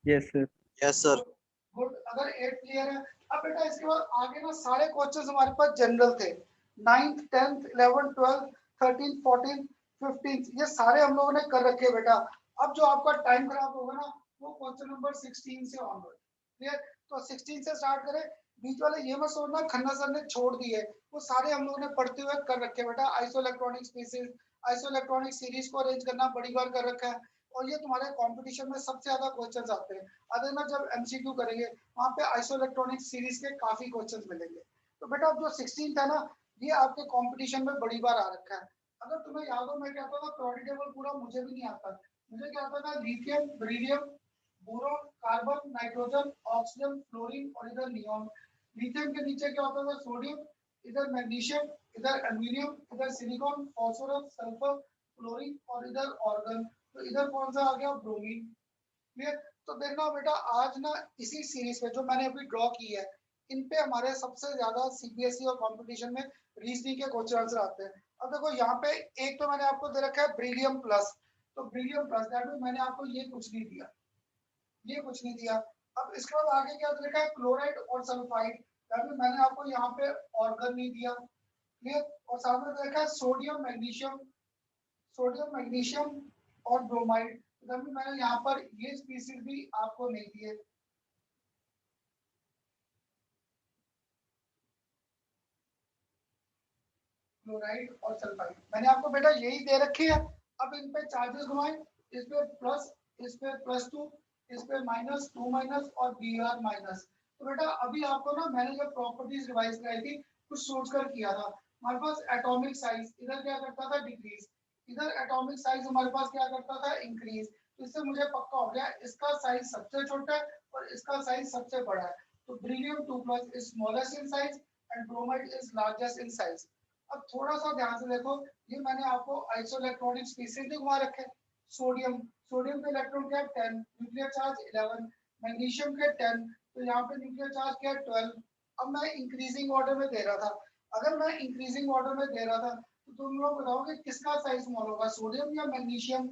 Yes, sir. Yes sir. Good, अगर 8 क्लियर है। अब बेटा इसके बाद आगे ना सारे क्वेश्चंस हमारे पास जनरल थे। 9th 10th 11th 12th 13th 14th 15th ये सारे हम लोगों ने कर रखे बेटा। अब जो आपका टाइम खराब होगा ना वो क्वेश्चन नंबर 16 से ऑनवर्ड। क्लियर? तो 16 से स्टार्ट करें। बीच वाले ये मत सोचना खन्ना सर ने छोड़ दिए, वो सारे हम लोगों ने पढ़ते हुए कर रखे बेटा। आइसोइलेक्ट्रॉनिक स्पीसीज, आइसोइलेक्ट्रॉनिक सीरीज को अरेंज करना बड़ी बार कर रखा है, और ये तुम्हारे कंपटीशन में सबसे ज्यादा क्वेश्चंस आते हैं। अगर ना जब एमसीक्यू करेंगे वहां पे आइसोइलेक्ट्रॉनिक सीरीज के काफी क्वेश्चंस मिलेंगे। तो बेटा अब जो 16th है ना ये आपके कंपटीशन में बड़ी बार आ रखा है। अगर तुम्हें याद हो मैं कहता था पीरियोडिक टेबल पूरा मुझे भी नहीं आता, मुझे क्या आता था lithium beryllium boron carbon nitrogen oxygen fluorine और इधर नियॉन। लिथियम के नीचे क्या होता था सोडियम, इधर मैग्नीशियम, इधर एल्यूमिनियम, इधर सिलिकॉन फास्फोरस सल्फर फ्लोरीन और इधर ऑर्गन। तो इधर कौन सा आ गया, ब्रोमीन। क्लियर? तो देखना बेटा आज ना इसी सीरीज में जो मैंने अभी ड्रॉ की है इन पे हमारे सबसे ज्यादा सीबीएसई और कंपटीशन में रीजनिंग के क्वेश्चन आंसर आते हैं। अब देखो यहाँ पे एक तो मैंने आपको दे रखा है ब्रिलियम प्लस, तो ब्रिलियम प्लस दैट मीन मैंने आपको ये कुछ नहीं दिया, ये कुछ नहीं दिया। अब इसके बाद आगे क्या दे रखा है, क्लोराइड और सल्फाइड, दैट मीन मैंने आपको यहाँ पे ऑर्गन नहीं दिया। क्लियर? और सामने दे रखा है सोडियम मैग्नीशियम, सोडियम मैग्नीशियम और ब्रोमाइड, तभी मैंने यहाँ पर ये स्पीसीज भी आपको नहीं दिए। क्लोराइड और सल्फाइड मैंने आपको बेटा यही दे रखे हैं। अब इन पे चार्जेस घुमाएं, इस पे प्लस, इस पे +2, इस पे -2 माइनस और Br माइनस। तो बेटा अभी आपको ना मैंने जब प्रॉपर्टीज रिवाइज कराई थी कुछ सोचकर किया था। हमारे पास एटॉमिक साइज इधर क्या करता था, डिक्रीज, इधर एटॉमिक साइज हमारे पास क्या करता था, इंक्रीज। तो इससे मुझे पक्का हो गया इसका साइज सबसे छोटा है और इसका साइज सबसे बड़ा है। तो beryllium 2+ is smallest in size and bromide is largest in size. अब थोड़ा सा ध्यान से देखो, ये मैंने आपको आइसोइलेक्ट्रॉनिक स्पीसीज भी घुमा रखे। सोडियम, सोडियम के इलेक्ट्रॉन क्या है 10, न्यूक्लियर चार्ज 11, मैग्नीशियम के 10, तो यहाँ पे न्यूक्लियर चार्ज क्या है 12। अब मैं इंक्रीजिंग ऑर्डर में दे रहा था, अगर मैं इंक्रीजिंग ऑर्डर में दे रहा था तो तुम लोग बताओगे किसका साइज स्मॉल होगा, सोडियम या magnesium?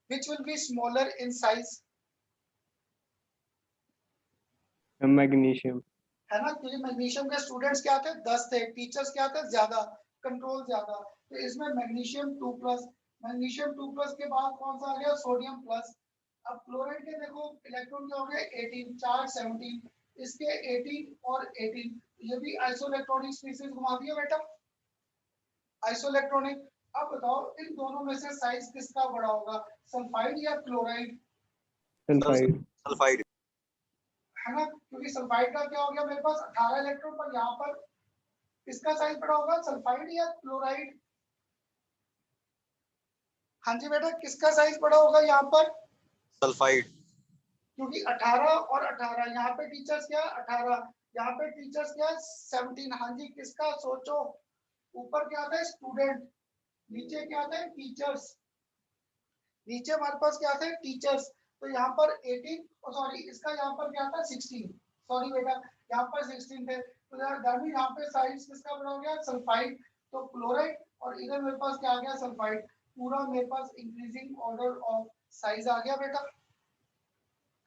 Which will be smaller in size? Magnesium. है ना, क्योंकि मैग्नीशियम के स्टूडेंट्स क्या थे 10 थे, टीचर्स क्या थे ज्यादा, कंट्रोल ज्यादा। तो इसमें मैग्नीशियम 2+, मैग्नीशियम 2+ के बाद कौन सा आ गया, सोडियम प्लस। अब क्लोराइड के देखो इलेक्ट्रॉन क्या हो गया 18, चार्ज 17, इसके 18 और 18, ये भी आइसोइलेक्ट्रॉनिक स्पीसीज घुमा दिया बेटा, आइसोइलेक्ट्रॉनिक। अब बताओ इन दोनों में से साइज किसका बड़ा होगा, सल्फाइड या क्लोराइड? Sulfide. सल्फाइड। है ना, क्योंकि सल्फाइड का क्या हो गया मेरे पास 18 इलेक्ट्रॉन, पर यहाँ पर किसका साइज बड़ा होगा, सल्फाइड या क्लोराइड? हाँ जी बेटा, किसका साइज बड़ा होगा यहाँ पर, सल्फाइड। क्योंकि 18 और 18 यहाँ पे टीचर्स क्या 18, यहाँ पे टीचर्स क्या है 17। हाँ जी, किसका सोचो, ऊपर क्या था स्टूडेंट, नीचे क्या था टीचर्स, नीचे हमारे पास क्या थे टीचर्स, तो यहाँ पर 18 सॉरी इसका यहाँ पर क्या था 16, सॉरी बेटा यहाँ पर 16 थे, तो यहाँ पे साइज किसका बड़ा हो गया सल्फाइड, तो क्लोराइड, और इधर मेरे पास क्या आ गया सल्फाइड, पूरा मेरे पास इंक्रीजिंग ऑर्डर ऑफ साइज आ गया बेटा।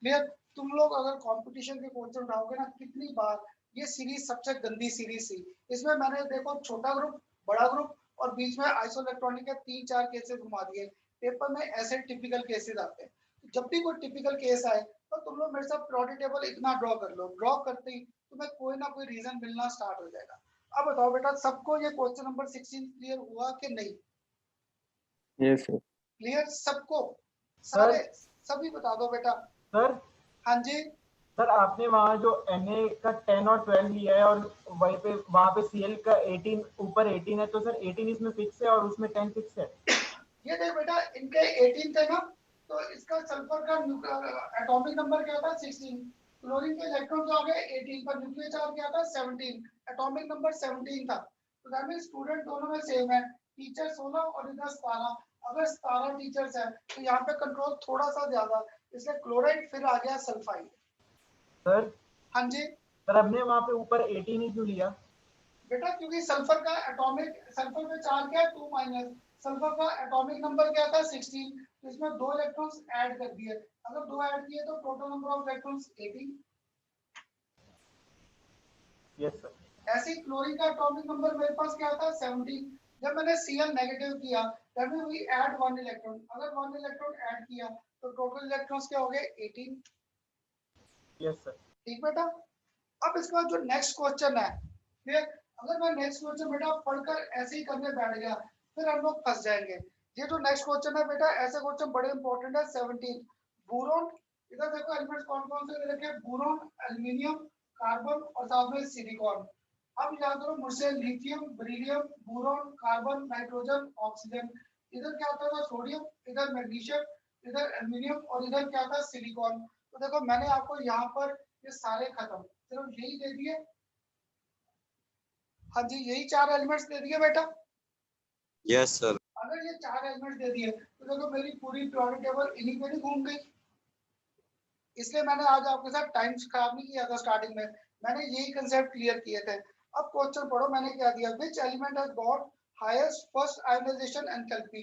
क्लियर। तुम लोग अगर कंपटीशन के क्वेश्चन उठाओगे ना कितनी बार, ये सीरीज सबसे गंदी सीरीज थी, इसमें मैंने देखो छोटा ग्रुप बड़ा ग्रुप और बीच में आइसोइलेक्ट्रॉनिक के 3-4 केसेस घुमा दिए, पेपर में ऐसे टिपिकल केसेस आते हैं। जब भी कोई टिपिकल केस आए तो तुम लोग मेरे साथ प्रोडी टेबल इतना ड्रॉ कर लो, ड्रॉ करते ही तुम्हें कोई ना कोई रीजन मिलना स्टार्ट हो जाएगा। अब बताओ बेटा सबको ये क्वेश्चन नंबर 16 क्लियर हुआ कि नहीं? Yes, sir. क्लियर सबको, सारे सभी बता दो बेटा। सर हाँ जी सर आपने वहाँ जो Na का 10 और 12 लिया है और वहाँ पे Cl का 18 ऊपर 18 है, तो सर 18 इसमें फिक्स है और उसमें 10 फिक्स है। ये देख बेटा इनके 18 थे ना, तो इसका सल्फर का एटॉमिक नंबर क्या था 16, क्लोरीन के इलेक्ट्रॉन जो आ गए 18 पर, न्यूक्लियर चार्ज क्या था 17, एटॉमिक नंबर 17 था, तो दैट मींस स्टूडेंट दोनों में सेम है, टीचर 16 और इधर 17। अगर 17 टीचर्स है तो यहाँ पे कंट्रोल थोड़ा सा ज्यादा, इसलिए क्लोराइड फिर आ गया सल्फाइड। सर हाँ जी सर हमने वहाँ पे ऊपर 18 ही क्यों लिया? बेटा क्योंकि सल्फर का एटॉमिक, सल्फर में चार्ज क्या है 2 माइनस, सल्फर का एटॉमिक नंबर क्या था 16, तो इसमें 2 इलेक्ट्रॉन्स ऐड कर दिए, अगर 2 ऐड किए तो total number of electrons 18। Yes sir. ऐसे ही क्लोरीन का एटॉमिक नंबर मेरे पास क्या था 17, जब मैंने Cl नेगेटिव किया that means we add 1 electron, अगर 1 इलेक्ट्रॉन ऐड किया तो टोटल इलेक्ट्रॉन्स क्या हो गए 18। Yes sir. ठीक बेटा। अब इसका जो नेक्स्ट क्वेश्चन है, फिर अगर मैं नेक्स्ट क्वेश्चन बेटा पढ़कर ऐसे ही करने बैठ गया फिर हम लोग फंस जाएंगे। ये जो नेक्स्ट क्वेश्चन है बेटा ऐसे क्वेश्चन बड़े इंपॉर्टेंट है 17 बोरॉन, इधर देखो एलिमेंट्स कौन कौन से दे रखे हैं, बोरॉन, एल्युमिनियम, कार्बन और साथ में सिलिकॉन। अब याद करो मुझसे lithium, beryllium, boron, carbon, nitrogen, oxygen, इधर क्या आता था सोडियम, इधर मैग्नीशियम, इधर एल्युमिनियम और इधर क्या था सिलिकॉन। तो देखो मैंने आपको यहाँ पर ये सारे खत्म सिर्फ यही दे दिए। हाँ जी यही 4 एलिमेंट्स दे दिए बेटा। Yes sir. अगर ये 4 एलिमेंट्स दे दिए तो देखो मेरी पूरी पीरियोडिक टेबल इन्हीं पे नहीं घूम गई। इसलिए मैंने आज आपके साथ टाइम खराब नहीं किया था, स्टार्टिंग में मैंने यही कंसेप्ट क्लियर किए थे। अब क्वेश्चन पढ़ो मैंने क्या दिया, which element has got highest first ionisation enthalpy.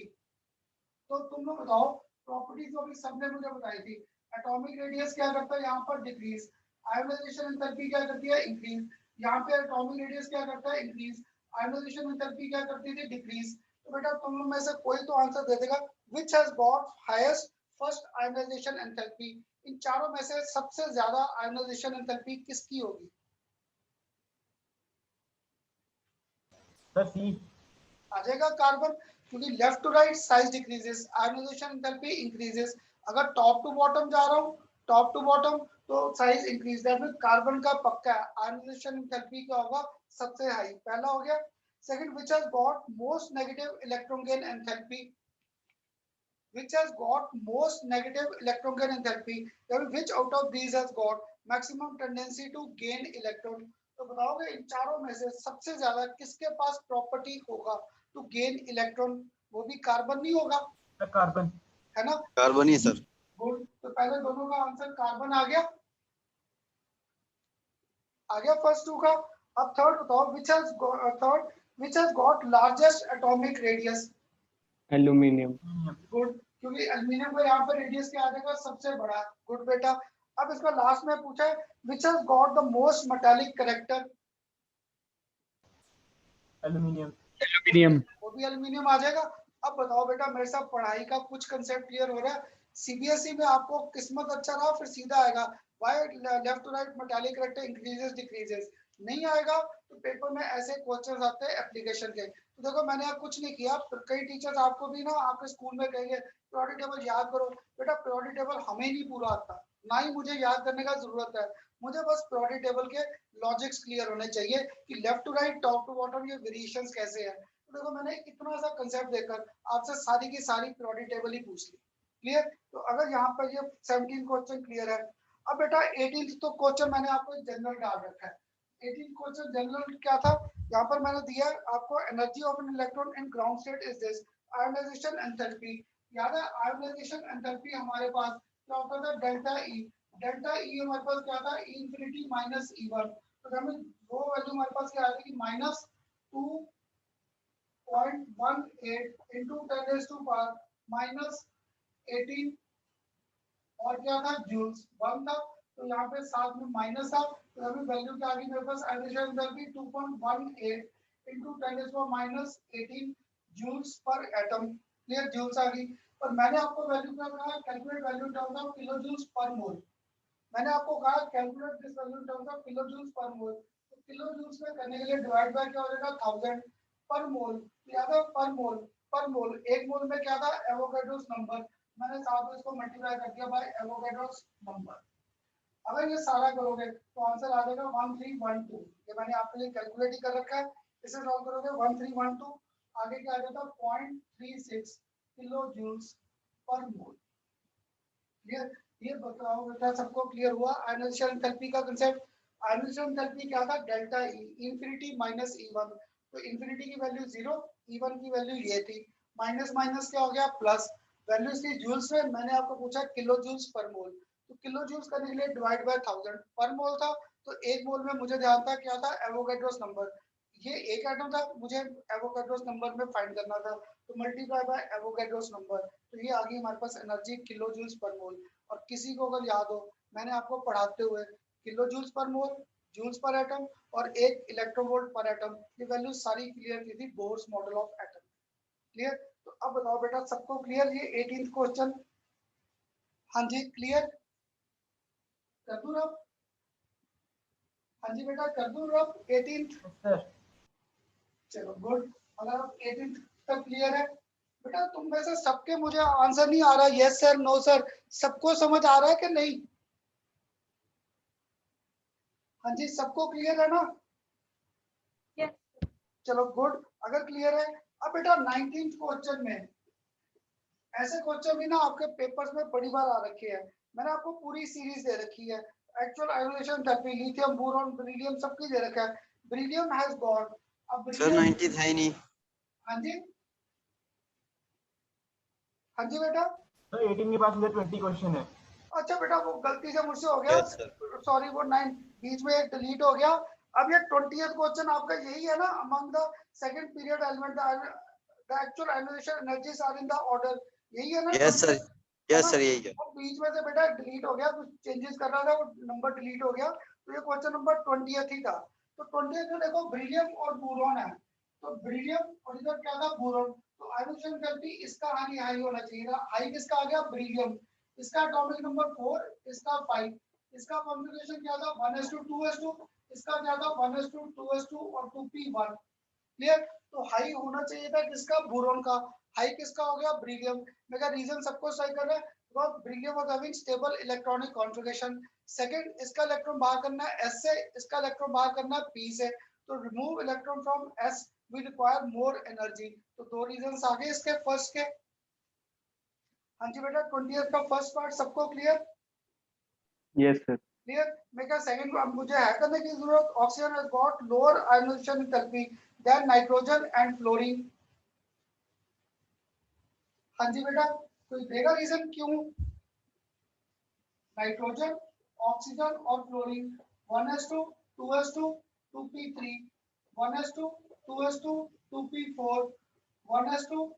तो तुम लोग बताओ प्रॉपर्टीज जो अभी सबने मुझे बताई थी, एटॉमिक रेडियस क्या करता है यहाँ पर डिक्रीज, आयोनाइजेशन एंथैल्पी क्या करती है इंक्रीज, यहाँ पे एटॉमिक रेडियस क्या करता है इंक्रीज, आयोनाइजेशन एंथैल्पी क्या करती थी डिक्रीज। तो बेटा तुम लोग में से कोई तो आंसर दे देगा which has got highest first ionisation enthalpy. इन चारों में से सबसे ज्यादा आयोनाइजेशन एंथैल्पी किसकी होगी? सर सी। आ जाएगा कार्बन, क्योंकि left to right size decreases, ionisation enthalpy increases. अगर टॉप टू बॉटम जा रहा हूं, टॉप टू बॉटम तो size increase, that means carbon का पक्का है आयोनाइजेशन एंथैल्पी क्या होगा सबसे हाई, पहला हो गया। Second which has got most negative electron gain enthalpy, which has got most negative electron gain enthalpy, which out of these has got maximum tendency to gain electron। तो बताओगे इन चारों में से सबसे ज्यादा किसके पास प्रॉपर्टी होगा टू गेन इलेक्ट्रॉन? वो भी कार्बन नहीं होगा, कार्बन है ना? कार्बन ही सर। गुड, तो पहले दोनों का आंसर कार्बन आ गया, फर्स्ट टू का। अब थर्ड बताओ which has got largest atomic radius। Aluminium. Good, क्योंकि एल्युमिनियम का यहाँ पर रेडियस क्या आ जाएगा सबसे बड़ा। गुड बेटा। अब इसका लास्ट में पूछा है which has got the most metallic character. Aluminium. Aluminium. वो भी एल्युमिनियम आ जाएगा। अब बताओ बेटा मेरे साथ पढ़ाई का कुछ कंसेप्ट क्लियर हो रहा है? सीबीएसई में आपको किस्मत अच्छा रहा फिर सीधा आएगा why left to right metallic character increases decreases, नहीं आएगा तो पेपर में ऐसे क्वेश्चंस आते हैं एप्लीकेशन के। तो देखो मैंने अब कुछ नहीं किया, कई टीचर्स आपको भी ना आपके स्कूल में कहेंगे पीरियोडिक टेबल याद करो, बेटा पीरियोडिक टेबल हमें नहीं पूरा आता, ना ही मुझे याद करने का जरूरत है, मुझे बस पीरियोडिक टेबल के लॉजिक्स क्लियर होने चाहिए कि left to right top to bottom ये वेरिएशंस कैसे हैं। तो देखो मैंने इतना सा कंसेप्ट देकर आपसे सारी की सारी पीरियोडिक टेबल ही पूछ ली। क्लियर? तो अगर यहाँ पर ये 17 क्वेश्चन क्लियर है, अब बेटा 18 तो क्वेश्चन मैंने आपको जनरल डाल रखा है, 18 क्वेश्चन जनरल क्या था, यहाँ पर मैंने दिया है आपको energy of an electron in ground state is this ionisation enthalpy. याद है आयोनाइजेशन एंथैल्पी हमारे पास क्या होता था, डेल्टा ई। डेल्टा ई हमारे पास क्या था, ई इंफिनिटी माइनस ई1। तो हमें वो वैल्यू हमारे पास क्या आ रही है, माइनस 2.18 इंटू 10⁻⁻18 और क्या था, जूल्स 1 था। तो यहाँ पे साथ में माइनस था, तो हमें वैल्यू क्या आ गई मेरे पास, ionisation enthalpy 2.18 into 10⁻18 joules per atom. Clear, joules आ गई। और मैंने आपको वैल्यू क्या कहा, calculate value in terms of kilo joules per mole. मैंने आपको कहा calculate this value in terms of kilo joules per mole. तो किलो जूल्स में करने के लिए डिवाइड बाय क्या हो जाएगा, 1000 पर मोल। याद है पर मोल, पर मोल एक मोल में क्या था, एवोगाड्रोस नंबर। मैंने साथ में इसको मल्टीप्लाई कर दिया बाय एवोगाड्रोस नंबर। अगर ये सारा करोगे तो आंसर आ जाएगा 1312। ये मैंने आपके लिए कैलकुलेट ही कर रखा है, इसे सॉल्व करोगे 1312। आगे क्या आ जाता है 0.36 किलो जूल्स पर मोल। क्लियर, ये बताओ बेटा सबको क्लियर हुआ आयोनाइजेशन एंथैल्पी का कांसेप्ट। आयोनाइजेशन एंथैल्पी क्या था, delta E infinity minus E1. तो इंफिनिटी की वैल्यू 0, ई1 की वैल्यू ये थी, माइनस माइनस क्या हो गया प्लस। वैल्यू थी जूल्स में, मैंने आपको पूछा किलो जूल्स पर मोल। तो किलो जूल्स करने के लिए डिवाइड बाय 1000 पर मोल था। तो एक मोल में मुझे ध्यान था क्या था, एवोगाड्रोस नंबर। ये एक एटम था, मुझे एवोगाड्रोस नंबर में फाइंड करना था, तो मल्टीप्लाई बाय एवोगाड्रोस नंबर। तो ये आ गई हमारे पास एनर्जी किलो जूल्स पर मोल। और किसी को अगर याद हो, मैंने आपको पढ़ाते हुए किलो जूल्स पर मोल, जूल्स पर एटम और 1 इलेक्ट्रॉन वोल्ट पर एटम, ये वैल्यू सारी क्लियर की थी Bohr's model of atom. Clear, तो अब बताओ बेटा सबको क्लियर ये 18th क्वेश्चन। हाँ जी क्लियर कर दूं रब? हाँ जी बेटा कर दूं रब 18th? सर चलो गुड। अगर आप 18th तक क्लियर है बेटा, तुम में से सबके मुझे आंसर नहीं आ रहा, यस सर नो सर, सबको समझ आ रहा है कि नहीं? हाँ जी सबको क्लियर है ना? Yes. चलो गुड, अगर क्लियर है। अब बेटा 19th क्वेश्चन में ऐसे क्वेश्चन भी ना आपके पेपर्स में बड़ी बार आ रखे हैं। मैंने आपको पूरी सीरीज दे रखी है, actual ionisation enthalpy, lithium, boron, beryllium सबकी दे रखा है। बेरिलियम हैज गॉट, अब सर बेरिलियम, 90 था ही नहीं। हाँ जी, हाँ जी बेटा। तो 18 के पास इधर 20 क्वेश्चन है। अच्छा बेटा वो गलती से मुझसे हो गया, यस सर। सॉरी, वो 9 बीच में डिलीट हो गया। अब ये 20th क्वेश्चन आपका यही है ना, among the second period element the actual ionisation energies are in the order, यही है ना? यस सर, 20th, है यस ना? सर यही है। और बीच में से बेटा डिलीट हो गया, कुछ चेंजेस कर रहा था, वो नंबर डिलीट हो गया, तो ये क्वेश्चन नंबर 20th ही था। तो 20th में देखो बेरिलियम और बोरॉन है, तो बेरिलियम और इधर क्या था, बोरॉन। तो आयोनाइजेशन एनर्जी इसका हाई होना चाहिए था। हाई किसका आ गया, बेरिलियम, इसका एटॉमिक नंबर 4, इसका 5, इसका कॉन्फ़िगरेशन क्या था 1s2 इसका क्या था 1s2 और 2p1। क्लियर, तो हाई होना चाहिए था किसका, बोरॉन का। हाई किसका हो गया, बेरिलियम। मेरा रीजन सबको सही कर रहा है, because beryllium was having stable electronic configuration. Second, इसका इलेक्ट्रॉन बाहर करना है s से, इसका इलेक्ट्रॉन बाहर करना है p से, तो remove electron from s we require more energy. तो दो रीजंस आ गए इसके फर्स्ट के। हाँ जी बेटा 20th का फर्स्ट पार्ट सबको क्लियर? Yes, sir. क्लियर। मैं क्या सेकंड मुझे है करने की जरूरत, oxygen has got lower ionisation enthalpy than nitrogen and fluorine. हाँ जी बेटा, कोई देगा रीजन क्यों? नाइट्रोजन, ऑक्सीजन और fluorine 1s2 2s2 2p3 1s2 2s2 2p4 1s2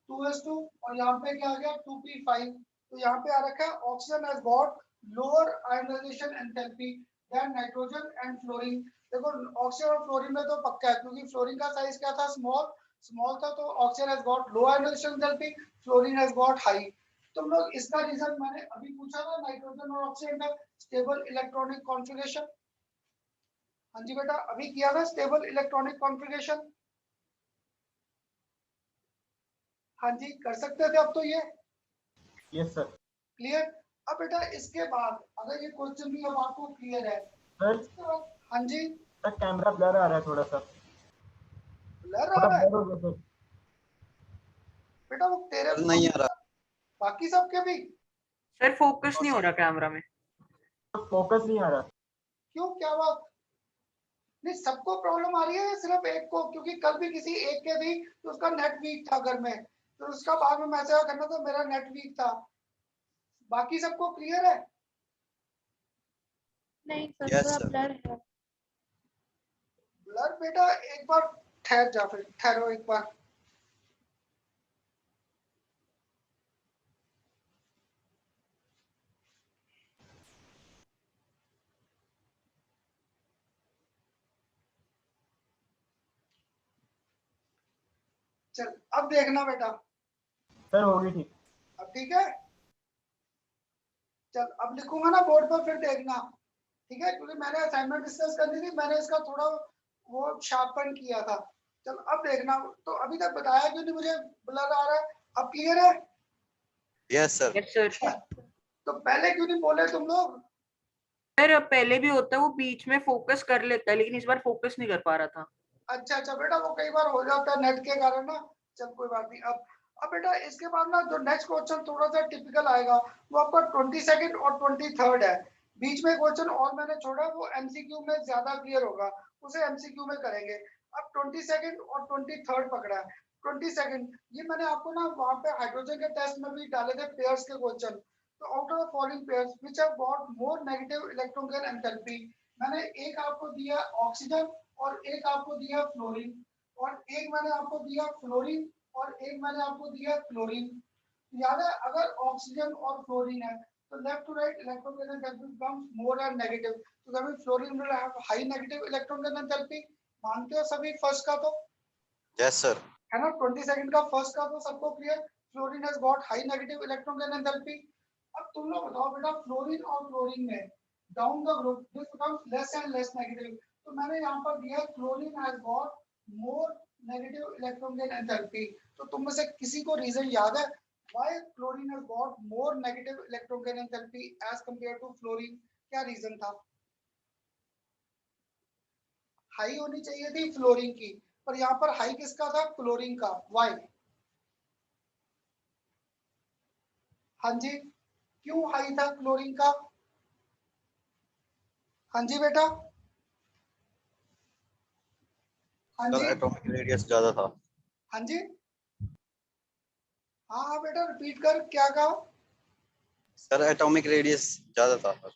2s2 और यहाँ पे क्या आ गया 2p5। तो यहाँ पे आ रखा है oxygen has got lower ionisation enthalpy than nitrogen and fluorine. देखो ऑक्सीजन और फ्लोरीन में तो पक्का है, क्योंकि फ्लोरीन का साइज क्या था, स्मॉल, स्मॉल था, तो oxygen has got low ionization enthalpy, fluorine has got high. तुम लोग इसका रीजन मैंने अभी पूछा था, नाइट्रोजन और ऑक्सीजन का स्टेबल इलेक्ट्रॉनिक कॉन्फ़िगरेशन। हाँ जी बेटा अभी किया था स्टेबल इलेक्ट्रॉनिक कॉन्फ़िगरेशन। हाँ जी कर सकते थे अब तो ये। Yes sir. क्लियर। अब बेटा इसके बाद अगर ये क्वेश्चन भी अब आपको क्लियर है, सर इसके बाद हाँ जी सर कैमरा ब्लर आ रहा है थोड़ा सा, ब्लर आ थोड़ा रहा है ब्लर हो गया सर। बेटा, वो तेरे नहीं आ रहा। बाकी सबके भी सर फोकस नहीं हो रहा कैमरा में। फोकस नहीं आ रहा। क्यों, क्या बात? नहीं सबको प्रॉब्लम आ रही है या सिर्फ एक को? क्योंकि कल भी किसी एक के थी तो उसका नेट वीक था घर में, तो उसका बाद में मैसेज करना था मेरा नेट वीक था। बाकी सबको क्लियर है? नहीं सर, Yes, थोड़ा sir. ब्लर है। ब्लर बेटा एक बार ठहर जा, फिर ठहरो एक बार। चल अब देखना बेटा, सर होगी ठीक। अब ठीक है। चल अब लिखूंगा ना बोर्ड पर, फिर देखना, ठीक है? क्योंकि मैंने असाइनमेंट डिस्कस करनी थी, मैंने इसका थोड़ा वो शार्पन किया था। चल अब देखना, तो अभी तक बताया क्यों नहीं मुझे, ब्लर आ रहा है? अब क्लियर है? Yes, sir. Yes sir. तो पहले क्यों नहीं बोले तुम लोग? सर पहले भी होता है वो बीच में फोकस कर लेता है, लेकिन इस बार फोकस नहीं कर पा रहा था। अच्छा अच्छा बेटा, वो कई बार हो जाता है नेट के कारण ना। चल कोई बात नहीं। अब बेटा इसके बाद ना जो नेक्स्ट क्वेश्चन थोड़ा सा टिपिकल आएगा, वो आपका 22 और 23 है। बीच में क्वेश्चन और मैंने छोड़ा, वो एमसीक्यू में ज्यादा क्लियर होगा, उसे एमसीक्यू में करेंगे। अब 22 और 23 पकड़ा है। 22 ये मैंने आपको ना वहां पे हाइड्रोजन के टेस्ट में भी डाले थे पेयर्स के क्वेश्चन। तो out of following pairs which have got more negative electron gain enthalpy, मैंने एक आपको दिया ऑक्सीजन और एक आपको दिया फ्लोरीन, और एक मैंने आपको दिया फ्लोरीन और एक मैंने आपको दिया क्लोरीन। याद है, अगर ऑक्सीजन और फ्लोरीन है तो left to right electron gain enthalpy becomes more and negative, तो तभी fluorine will have high negative electron gain enthalpy. मानते हो सभी फर्स्ट का? तो Yes, sir. है ना, 22 का फर्स्ट का तो सबको clear, fluorine has got high negative electron gain enthalpy. अब तुम लोग बताओ बेटा, फ्लोरीन और क्लोरीन में down the group this becomes less and less negative, तो मैंने यहाँ पर दिया chlorine has got more negative electron gain enthalpy. तो तुम में से किसी को रीजन याद है why chlorine has got more negative electron gain enthalpy as compare to fluorine? क्या रीजन था? हाई होनी चाहिए थी फ्लोरीन की, पर यहाँ पर हाई किसका था? क्लोरीन का। व्हाई? हाँ जी, क्यों हाई था क्लोरीन का? हाँ जी बेटा, हाँ Sir, जी, atomic radius ज्यादा था. हाँ जी, हाँ हाँ बेटा रिपीट कर, क्या कहा? Sir, atomic radius ज्यादा था.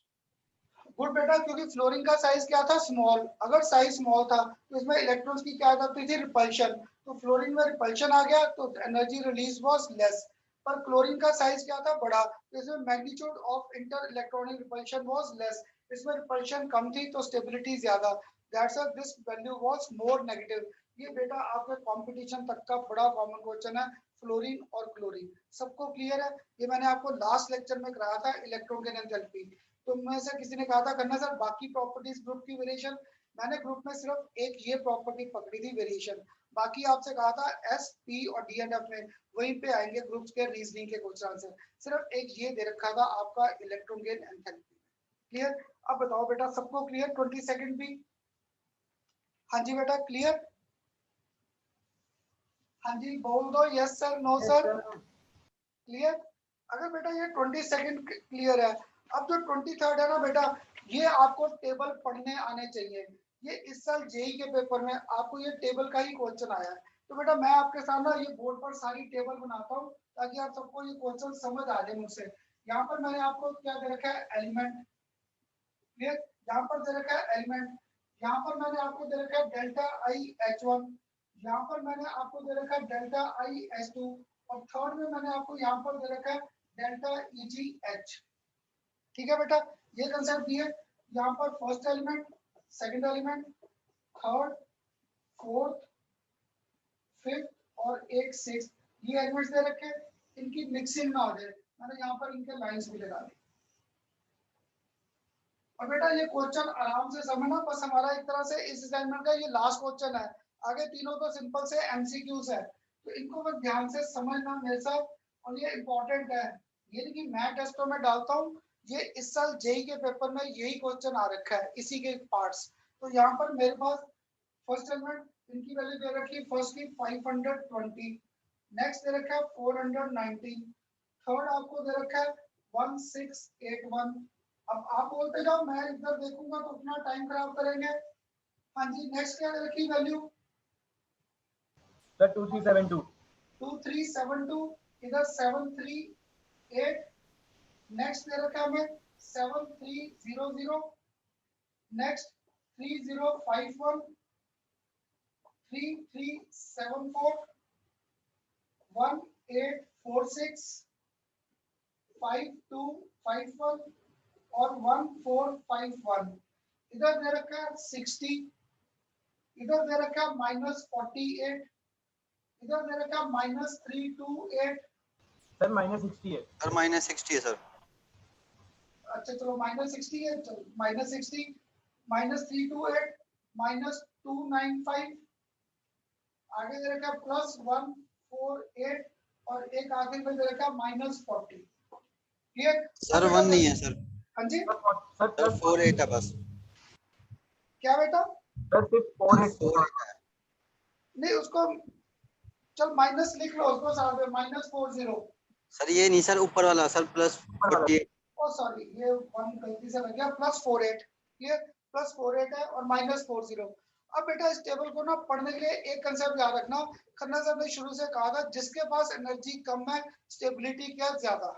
गुड बेटा, क्योंकि फ्लोरीन का साइज क्या था? स्मॉल। अगर साइज स्मॉल था तो इसमें इलेक्ट्रॉन्स की क्या जाती थी? रिपल्शन। तो फ्लोरीन में रिपल्शन आ गया तो एनर्जी रिलीज वाज लेस। पर क्लोरीन का साइज क्या था? बड़ा, तो इसमें magnitude of inter electronic repulsion was less. इसमें रिपल्शन कम थी तो स्टेबिलिटी ज्यादा, that's why this value was more negative. ये बेटा आपके कंपटीशन तक का बड़ा कॉमन क्वेश्चन है, फ्लोरीन और क्लोरीन। सबको क्लियर है? ये मैंने आपको लास्ट लेक्चर में कराया था, इलेक्ट्रॉन गेन एंथैल्पी। तो में से किसी ने कहा था करना सर बाकी प्रॉपर्टीज ग्रुप की वेरिएशन, मैंने ग्रुप में सिर्फ एक ये प्रॉपर्टी पकड़ी थी वेरिएशन, बाकी आपसे कहा था एस पी और डी एंड एफ में वहीं पे आएंगे ग्रुप्स के रीजनिंग के क्वेश्चन आंसर। सिर्फ एक ये दे रखा था आपका इलेक्ट्रॉन गेन एंथैल्पी। क्लियर? अब बताओ बेटा सबको क्लियर? 22 भी? हाँ जी बेटा क्लियर? हाँ जी बोल दो, yes sir, no sir, clear? अगर बेटा ये 22 क्लियर है, अब जो 23 है ना बेटा, ये आपको टेबल पढ़ने आने चाहिए। ये इस साल जेई के पेपर में आपको ये टेबल का ही क्वेश्चन आया है। तो बेटा मैं आपके सामने ये बोर्ड पर सारी टेबल बनाता हूँ ताकि आप सबको ये क्वेश्चन समझ आ जाए मुझसे। यहाँ पर मैंने आपको क्या दे रखा है? एलिमेंट। क्लियर? यहाँ पर दे रखा है एलिमेंट, यहाँ पर मैंने आपको दे रखा है डेल्टा आई H1, यहाँ पर मैंने आपको दे रखा है डेल्टा आई H2, और थर्ड में मैंने आपको यहाँ पर दे रखा है डेल्टा EgH। ठीक है बेटा, ये कंसेप्ट दिए। यहाँ पर first element, second element, third, fourth, fifth और एक सिक्स, ये एलिमेंट्स दे रखे, इनकी मिक्सिंग ना हो जाए, मैंने यहाँ पर इनके लाइंस भी लगा दी। और बेटा ये क्वेश्चन आराम से समझना, बस हमारा एक तरह से इस असाइनमेंट का ये लास्ट क्वेश्चन है, आगे तीनों तो सिंपल से एमसीक्यूज है, तो इनको बस ध्यान से समझना मेरे साथ। और ये इंपॉर्टेंट है, ये नहीं कि मैं टेस्टों में डालता हूँ, ये इस साल जेई के पेपर में यही क्वेश्चन आ रखा है, इसी के पार्ट्स। तो यहाँ पर मेरे पास फर्स्ट एलिमेंट, इनकी वैल्यू दे रखी है, फर्स्ट की 520, नेक्स्ट दे रखा है 490, थर्ड आपको दे रखा है 1681। अब आप बोलते जाओ, मैं इधर देखूंगा तो उतना टाइम खराब करेंगे। हाँ जी, नेक्स्ट क्या रखी वैल्यू? सर 2372 2372, इधर 738, नेक्स्ट दे रखा है हमें 7300, नेक्स्ट 3051, 3374, 1846, 5251 और 1451। इधर दे रखा है 60, इधर दे रखा है -48, इधर दे रखा है -328। सर -60 है। सर -60 है सर। अच्छा चलो -60 है, चलो -60, -328, -295, आगे दे रखा है +148 और एक आगे में दे रखा है -40। क्लियर? सर 1 नहीं है सर। हाँ जी, सर सर 48 है बस। क्या बेटा? सर सिर्फ 48 है। नहीं उसको चल माइनस लिख लो, उसको साथ में -40। सर ये नहीं सर, ऊपर वाला सर +48। ओ सॉरी, ये वन गलती से लग गया, +48। क्लियर? +48 है और -40। अब बेटा इस टेबल को ना पढ़ने के लिए एक कंसेप्ट याद रखना, खन्ना साहब ने शुरू से कहा था जिसके पास एनर्जी कम है स्टेबिलिटी क्या ज्यादा।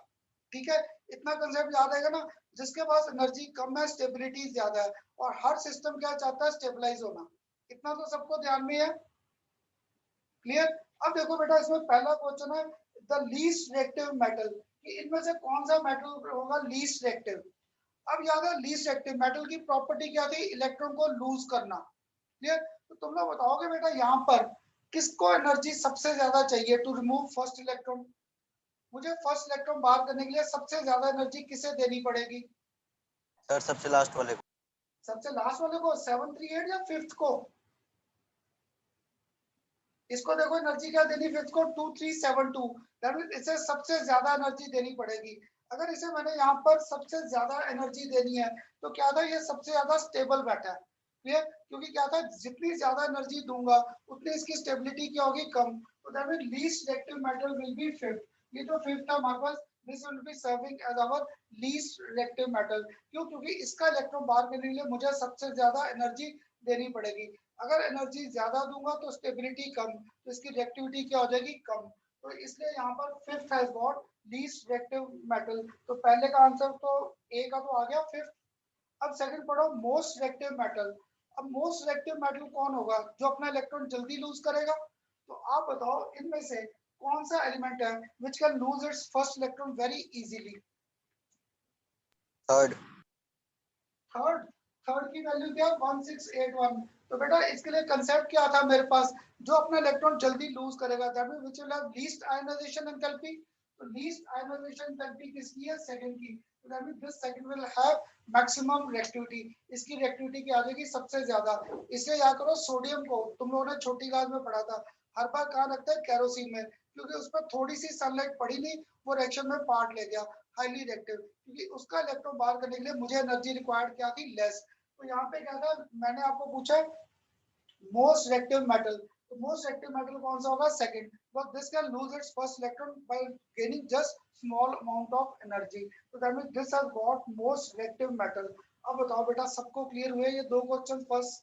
ठीक है, इतना कंसेप्ट याद आएगा ना, जिसके पास एनर्जी कम है स्टेबिलिटी ज्यादा है, और हर सिस्टम क्या चाहता है? स्टेबलाइज होना। इतना तो सबको ध्यान में है। क्लियर? अब देखो बेटा, इसमें पहला क्वेश्चन है द लीस्ट रिएक्टिव मेटल, कि इनमें से कौन सा मेटल होगा लीस्ट रिएक्टिव। अब याद है लीस्ट रिएक्टिव मेटल की प्रॉपर्टी क्या थी? इलेक्ट्रॉन को लूज करना। क्लियर? तो तुम लोग बताओगे बेटा यहाँ पर किसको एनर्जी सबसे ज्यादा चाहिए टू रिमूव फर्स्ट इलेक्ट्रॉन? मुझे फर्स्ट इलेक्ट्रॉन बाहर करने के लिए सबसे ज्यादा एनर्जी किसे देनी पड़ेगी? सर सबसे लास्ट वाले को। सबसे लास्ट वाले को, 738 या फिफ्थ को? इसको देखो एनर्जी क्या देनी, फिफ्थ को 2372, दैट मींस इसे सबसे ज्यादा एनर्जी देनी पड़ेगी। अगर इसे मैंने यहाँ पर सबसे ज्यादा एनर्जी देनी है तो क्या था, ये सबसे ज्यादा स्टेबल बैठा है। क्लियर? क्योंकि क्या था, जितनी ज्यादा एनर्जी दूंगा उतनी इसकी स्टेबिलिटी क्या होगी? कम। तो that means least reactive metal will be fifth. ये जो फिफ्थ है हमारे पास, this will be serving as our least reactive metal. क्यों? क्योंकि इसका इलेक्ट्रॉन बाहर करने के लिए मुझे सबसे ज्यादा एनर्जी देनी पड़ेगी। अगर एनर्जी ज्यादा दूंगा तो स्टेबिलिटी कम, तो इसकी रिएक्टिविटी क्या हो जाएगी? कम। तो इसलिए यहाँ पर fifth has got least reactive metal. तो पहले का आंसर तो ए का तो आ गया फिफ्थ। अब सेकंड पढ़ो मोस्ट रिएक्टिव मेटल। अब मोस्ट रिएक्टिव मेटल कौन होगा जो अपना इलेक्ट्रॉन जल्दी लूज करेगा? तो आप बताओ इनमें से कौन सा एलिमेंट है which can lose its first electron very easily? Third. Third? Third की वैल्यू क्या? 1681। तो बेटा इसके लिए कंसेप्ट क्या था मेरे पास, जो अपना इलेक्ट्रॉन जल्दी लूज करेगा, that means which will have least ionisation enthalpy. तो लीस्ट आयनाइजेशन एंथैल्पी किसकी है? सेकंड की। तो that means this second will have maximum reactivity, इसकी रिएक्टिविटी क्या आ जाएगी? सबसे ज्यादा। इसलिए याद करो सोडियम को तुम लोगों ने छोटी क्लास में पढ़ा था, हर बार कहाँ लगता है? केरोसिन में, क्योंकि उस पर थोड़ी सी सनलाइट पड़ी नहीं, वो रिएक्शन में पार्ट ले गया, हाईली रिएक्टिव, क्योंकि उसका इलेक्ट्रॉन बाहर करने के लिए मुझे एनर्जी रिक्वायर्ड क्या थी? लेस। तो यहाँ पे क्या था, मैंने आपको पूछा मोस्ट रिएक्टिव मेटल, तो मोस्ट रिएक्टिव मेटल कौन सा होगा? Second, but this can lose its first electron by gaining just small amount of energy. तो that means this has got most reactive metal. अब बताओ बेटा सबको क्लियर हुए ये दो question first?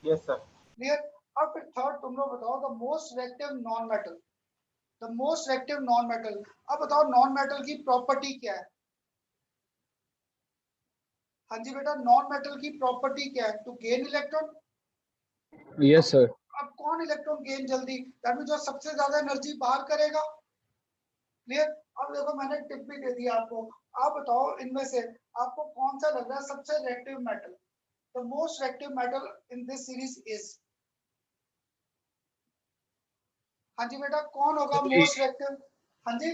Yes sir. Clear? अब फिर थर्ड तुम लोग बताओ the most reactive non metal. The most reactive non metal, अब बताओ नॉन मेटल की प्रॉपर्टी क्या है? हाँ जी बेटा, नॉन मेटल की प्रॉपर्टी क्या है? To gain electron. Yes sir. अब कौन इलेक्ट्रॉन गेन जल्दी? दैट मींस जो सबसे ज्यादा एनर्जी बाहर करेगा। क्लियर? अब देखो मैंने टिप भी दे दिया आपको। आप बताओ इनमें से आपको कौन सा लग रहा है सबसे reactive metal? The most reactive metal in this series is, हाँ जी बेटा कौन होगा मोस्ट रिएक्टिव? हाँ जी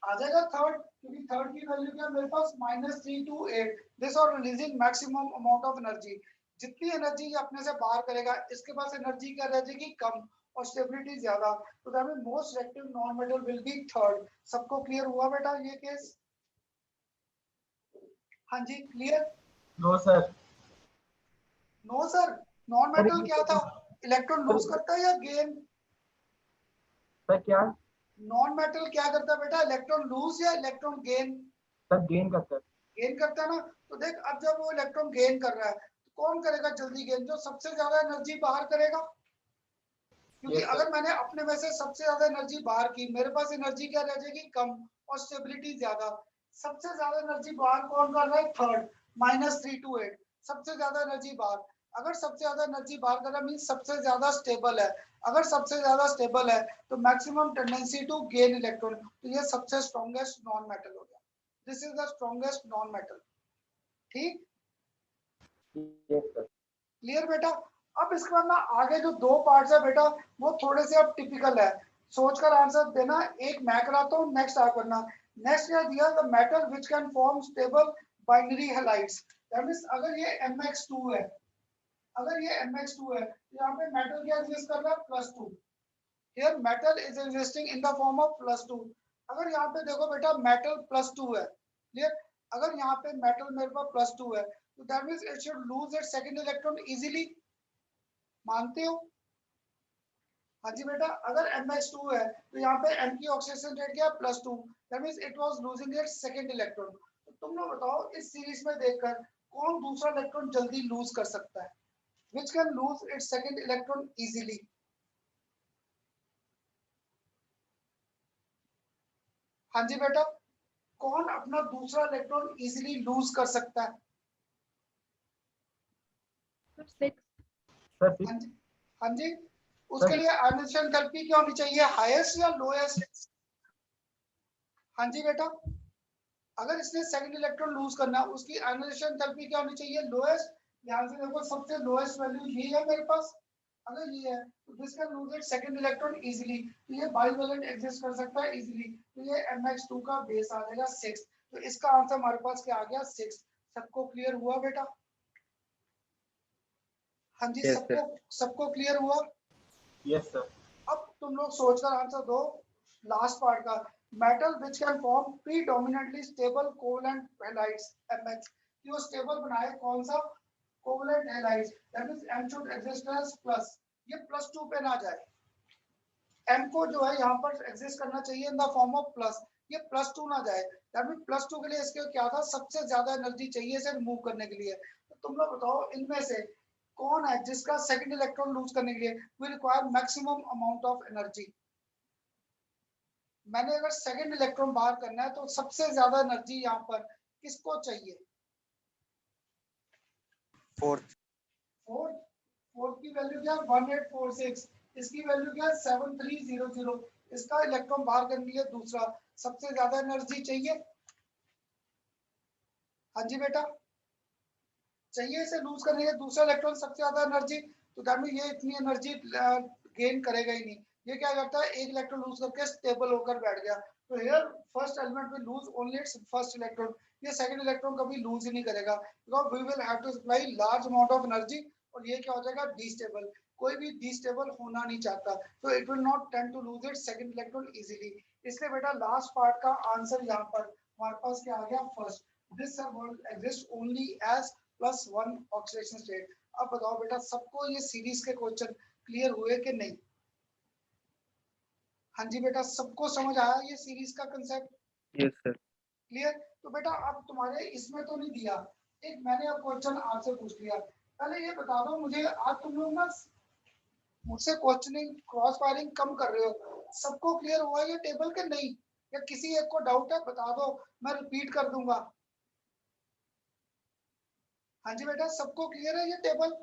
आ जाएगा थर्ड, क्योंकि थर्ड की वैल्यू क्या मेरे पास? -328। दिस और releasing maximum amount of energy. जितनी एनर्जी ये अपने से बाहर करेगा, इसके पास एनर्जी क्या रह जाएगी? कम, और स्टेबिलिटी ज्यादा। तो that means most reactive non metal will be third. सबको क्लियर हुआ बेटा ये केस? हाँ जी clear? No sir. No sir? Non metal क्या था? इलेक्ट्रॉन लूज करता है या गेन? सर क्या? नॉन मेटल क्या करता है बेटा? इलेक्ट्रॉन लूज या इलेक्ट्रॉन गेन? सर गेन करता है। गेन करता है ना। तो देख अब जब वो इलेक्ट्रॉन गेन कर रहा है कौन करेगा जल्दी गेन? जो सबसे ज्यादा एनर्जी बाहर करेगा, क्योंकि Yes, sir. अगर मैंने अपने में से सबसे ज्यादा एनर्जी बाहर की, मेरे पास एनर्जी क्या रह जाएगी? कम, और स्टेबिलिटी ज्यादा। सबसे ज्यादा एनर्जी बाहर कौन कर रहा है? थर्ड, -328, सबसे ज्यादा एनर्जी बाहर। अगर सबसे ज्यादा एनर्जी बाहर कर रहा है मींस सबसे ज्यादा स्टेबल है। अगर सबसे ज्यादा स्टेबल है तो maximum tendency to gain electron, तो ये सबसे स्ट्रॉन्गेस्ट नॉन मेटल हो गया। This is the strongest non metal. ठीक, Yes, sir. क्लियर बेटा? अब इसके बाद ना आगे जो दो पार्ट्स है बेटा वो थोड़े से अब टिपिकल है, सोचकर आंसर देना। एक मैं कराता हूँ, नेक्स्ट आप करना। नेक्स्ट क्या दिया? The metal which can form stable binary halides. That means अगर ये Mx2 है, अगर ये Mx2 है तो यहाँ पे मेटल क्या एग्जिस्ट कर रहा है? +2। Here metal is existing in the form of +2। अगर यहाँ पे देखो बेटा मेटल +2 है, क्लियर? अगर यहाँ पे मेटल मेरे पास +2 है तो that means it should lose its second electron easily. मानते हो? हाँ जी बेटा, अगर Mx2 है तो यहाँ पे M की ऑक्सीडेशन रेट क्या है? +2। That means it was losing its second electron. तो तुम लोग बताओ इस सीरीज में देखकर कौन दूसरा इलेक्ट्रॉन जल्दी लूज कर सकता है? Which can lose its second electron easily? हाँ जी बेटा, कौन अपना दूसरा इलेक्ट्रॉन इजीली लूज कर सकता है? Sir, हाँ six. जी, हाँ जी, उसके लिए आयनाइजेशन एंथैल्पी क्या होनी चाहिए? हाईएस्ट या लोएस्ट? हाँ जी बेटा, अगर इसने सेकंड इलेक्ट्रॉन लूज करना है उसकी आयनाइजेशन एंथैल्पी क्या होनी चाहिए? लोएस्ट। ध्यान से देखो, सबसे लोएस्ट वैल्यू ये है मेरे पास। अगर ये है तो this can lose it second electron easily, तो ये बाइवैलेंट एग्जिस्ट कर सकता है इजीली। तो ये Mx2 का बेस आ जाएगा 6। तो इसका आंसर हमारे पास क्या आ गया? 6। सबको क्लियर हुआ बेटा? हाँ जी, Yes, सबको सबको क्लियर हुआ? Yes, sir. अब तुम लोग सोचकर आंसर दो लास्ट पार्ट का। Metal which can form predominantly stable covalent halides Mx, कि वो स्टेबल बनाए कौन सा? Covalent halides. That means M should exist as plus, ये +2 पे ना जाए। M को जो है यहाँ पर एग्जिस्ट करना चाहिए इन द फॉर्म ऑफ प्लस, ये +2 ना जाए। दैट मींस +2 के लिए इसके क्या था? सबसे ज्यादा एनर्जी चाहिए इसे रिमूव करने के लिए। तो तुम लोग बताओ इनमें से कौन है जिसका सेकंड इलेक्ट्रॉन लूज करने के लिए we require maximum amount of energy? मैंने अगर सेकंड इलेक्ट्रॉन बाहर करना है तो सबसे ज्यादा एनर्जी यहाँ पर किसको चाहिए? fourth. फोर्थ की वैल्यू क्या है? 1846। इसकी वैल्यू क्या है? 7300। इसका इलेक्ट्रॉन बाहर करने के लिए दूसरा सबसे ज्यादा एनर्जी चाहिए। हाँ जी बेटा, चाहिए इसे लूज करने के लिए दूसरा इलेक्ट्रॉन सबसे ज्यादा एनर्जी। तो दैट मींस ये इतनी एनर्जी गेन करेगा ही नहीं। ये क्या करता है? एक इलेक्ट्रॉन लूज करके स्टेबल होकर बैठ गया। तो here first element will lose only its first electron, ये सेकंड इलेक्ट्रॉन कभी लूज ही नहीं करेगा, because we will have to supply large amount of energy. और ये क्या हो जाएगा? डिस्टेबल। कोई भी डिस्टेबल होना नहीं चाहता, तो it will not tend to lose its second electron easily. इसलिए बेटा लास्ट पार्ट का आंसर यहाँ पर हमारे पास क्या आ गया? First. This world exist only as +1 oxidation state. अब बताओ बेटा सबको ये सीरीज के क्वेश्चन क्लियर हुए कि नहीं? हाँ जी बेटा, सबको समझ आया ये सीरीज का कंसेप्ट? Yes, sir. क्लियर? तो बेटा अब तुम्हारे इसमें तो नहीं दिया, एक मैंने अब क्वेश्चन आंसर पूछ लिया। पहले ये बता दो मुझे, आज तुम लोग ना मुझसे क्वेश्चनिंग क्रॉस फायरिंग कम कर रहे हो। सबको क्लियर हुआ ये टेबल के नहीं? या किसी एक को डाउट है? बता दो, मैं रिपीट कर दूंगा। हाँ जी बेटा, सबको क्लियर है ये table?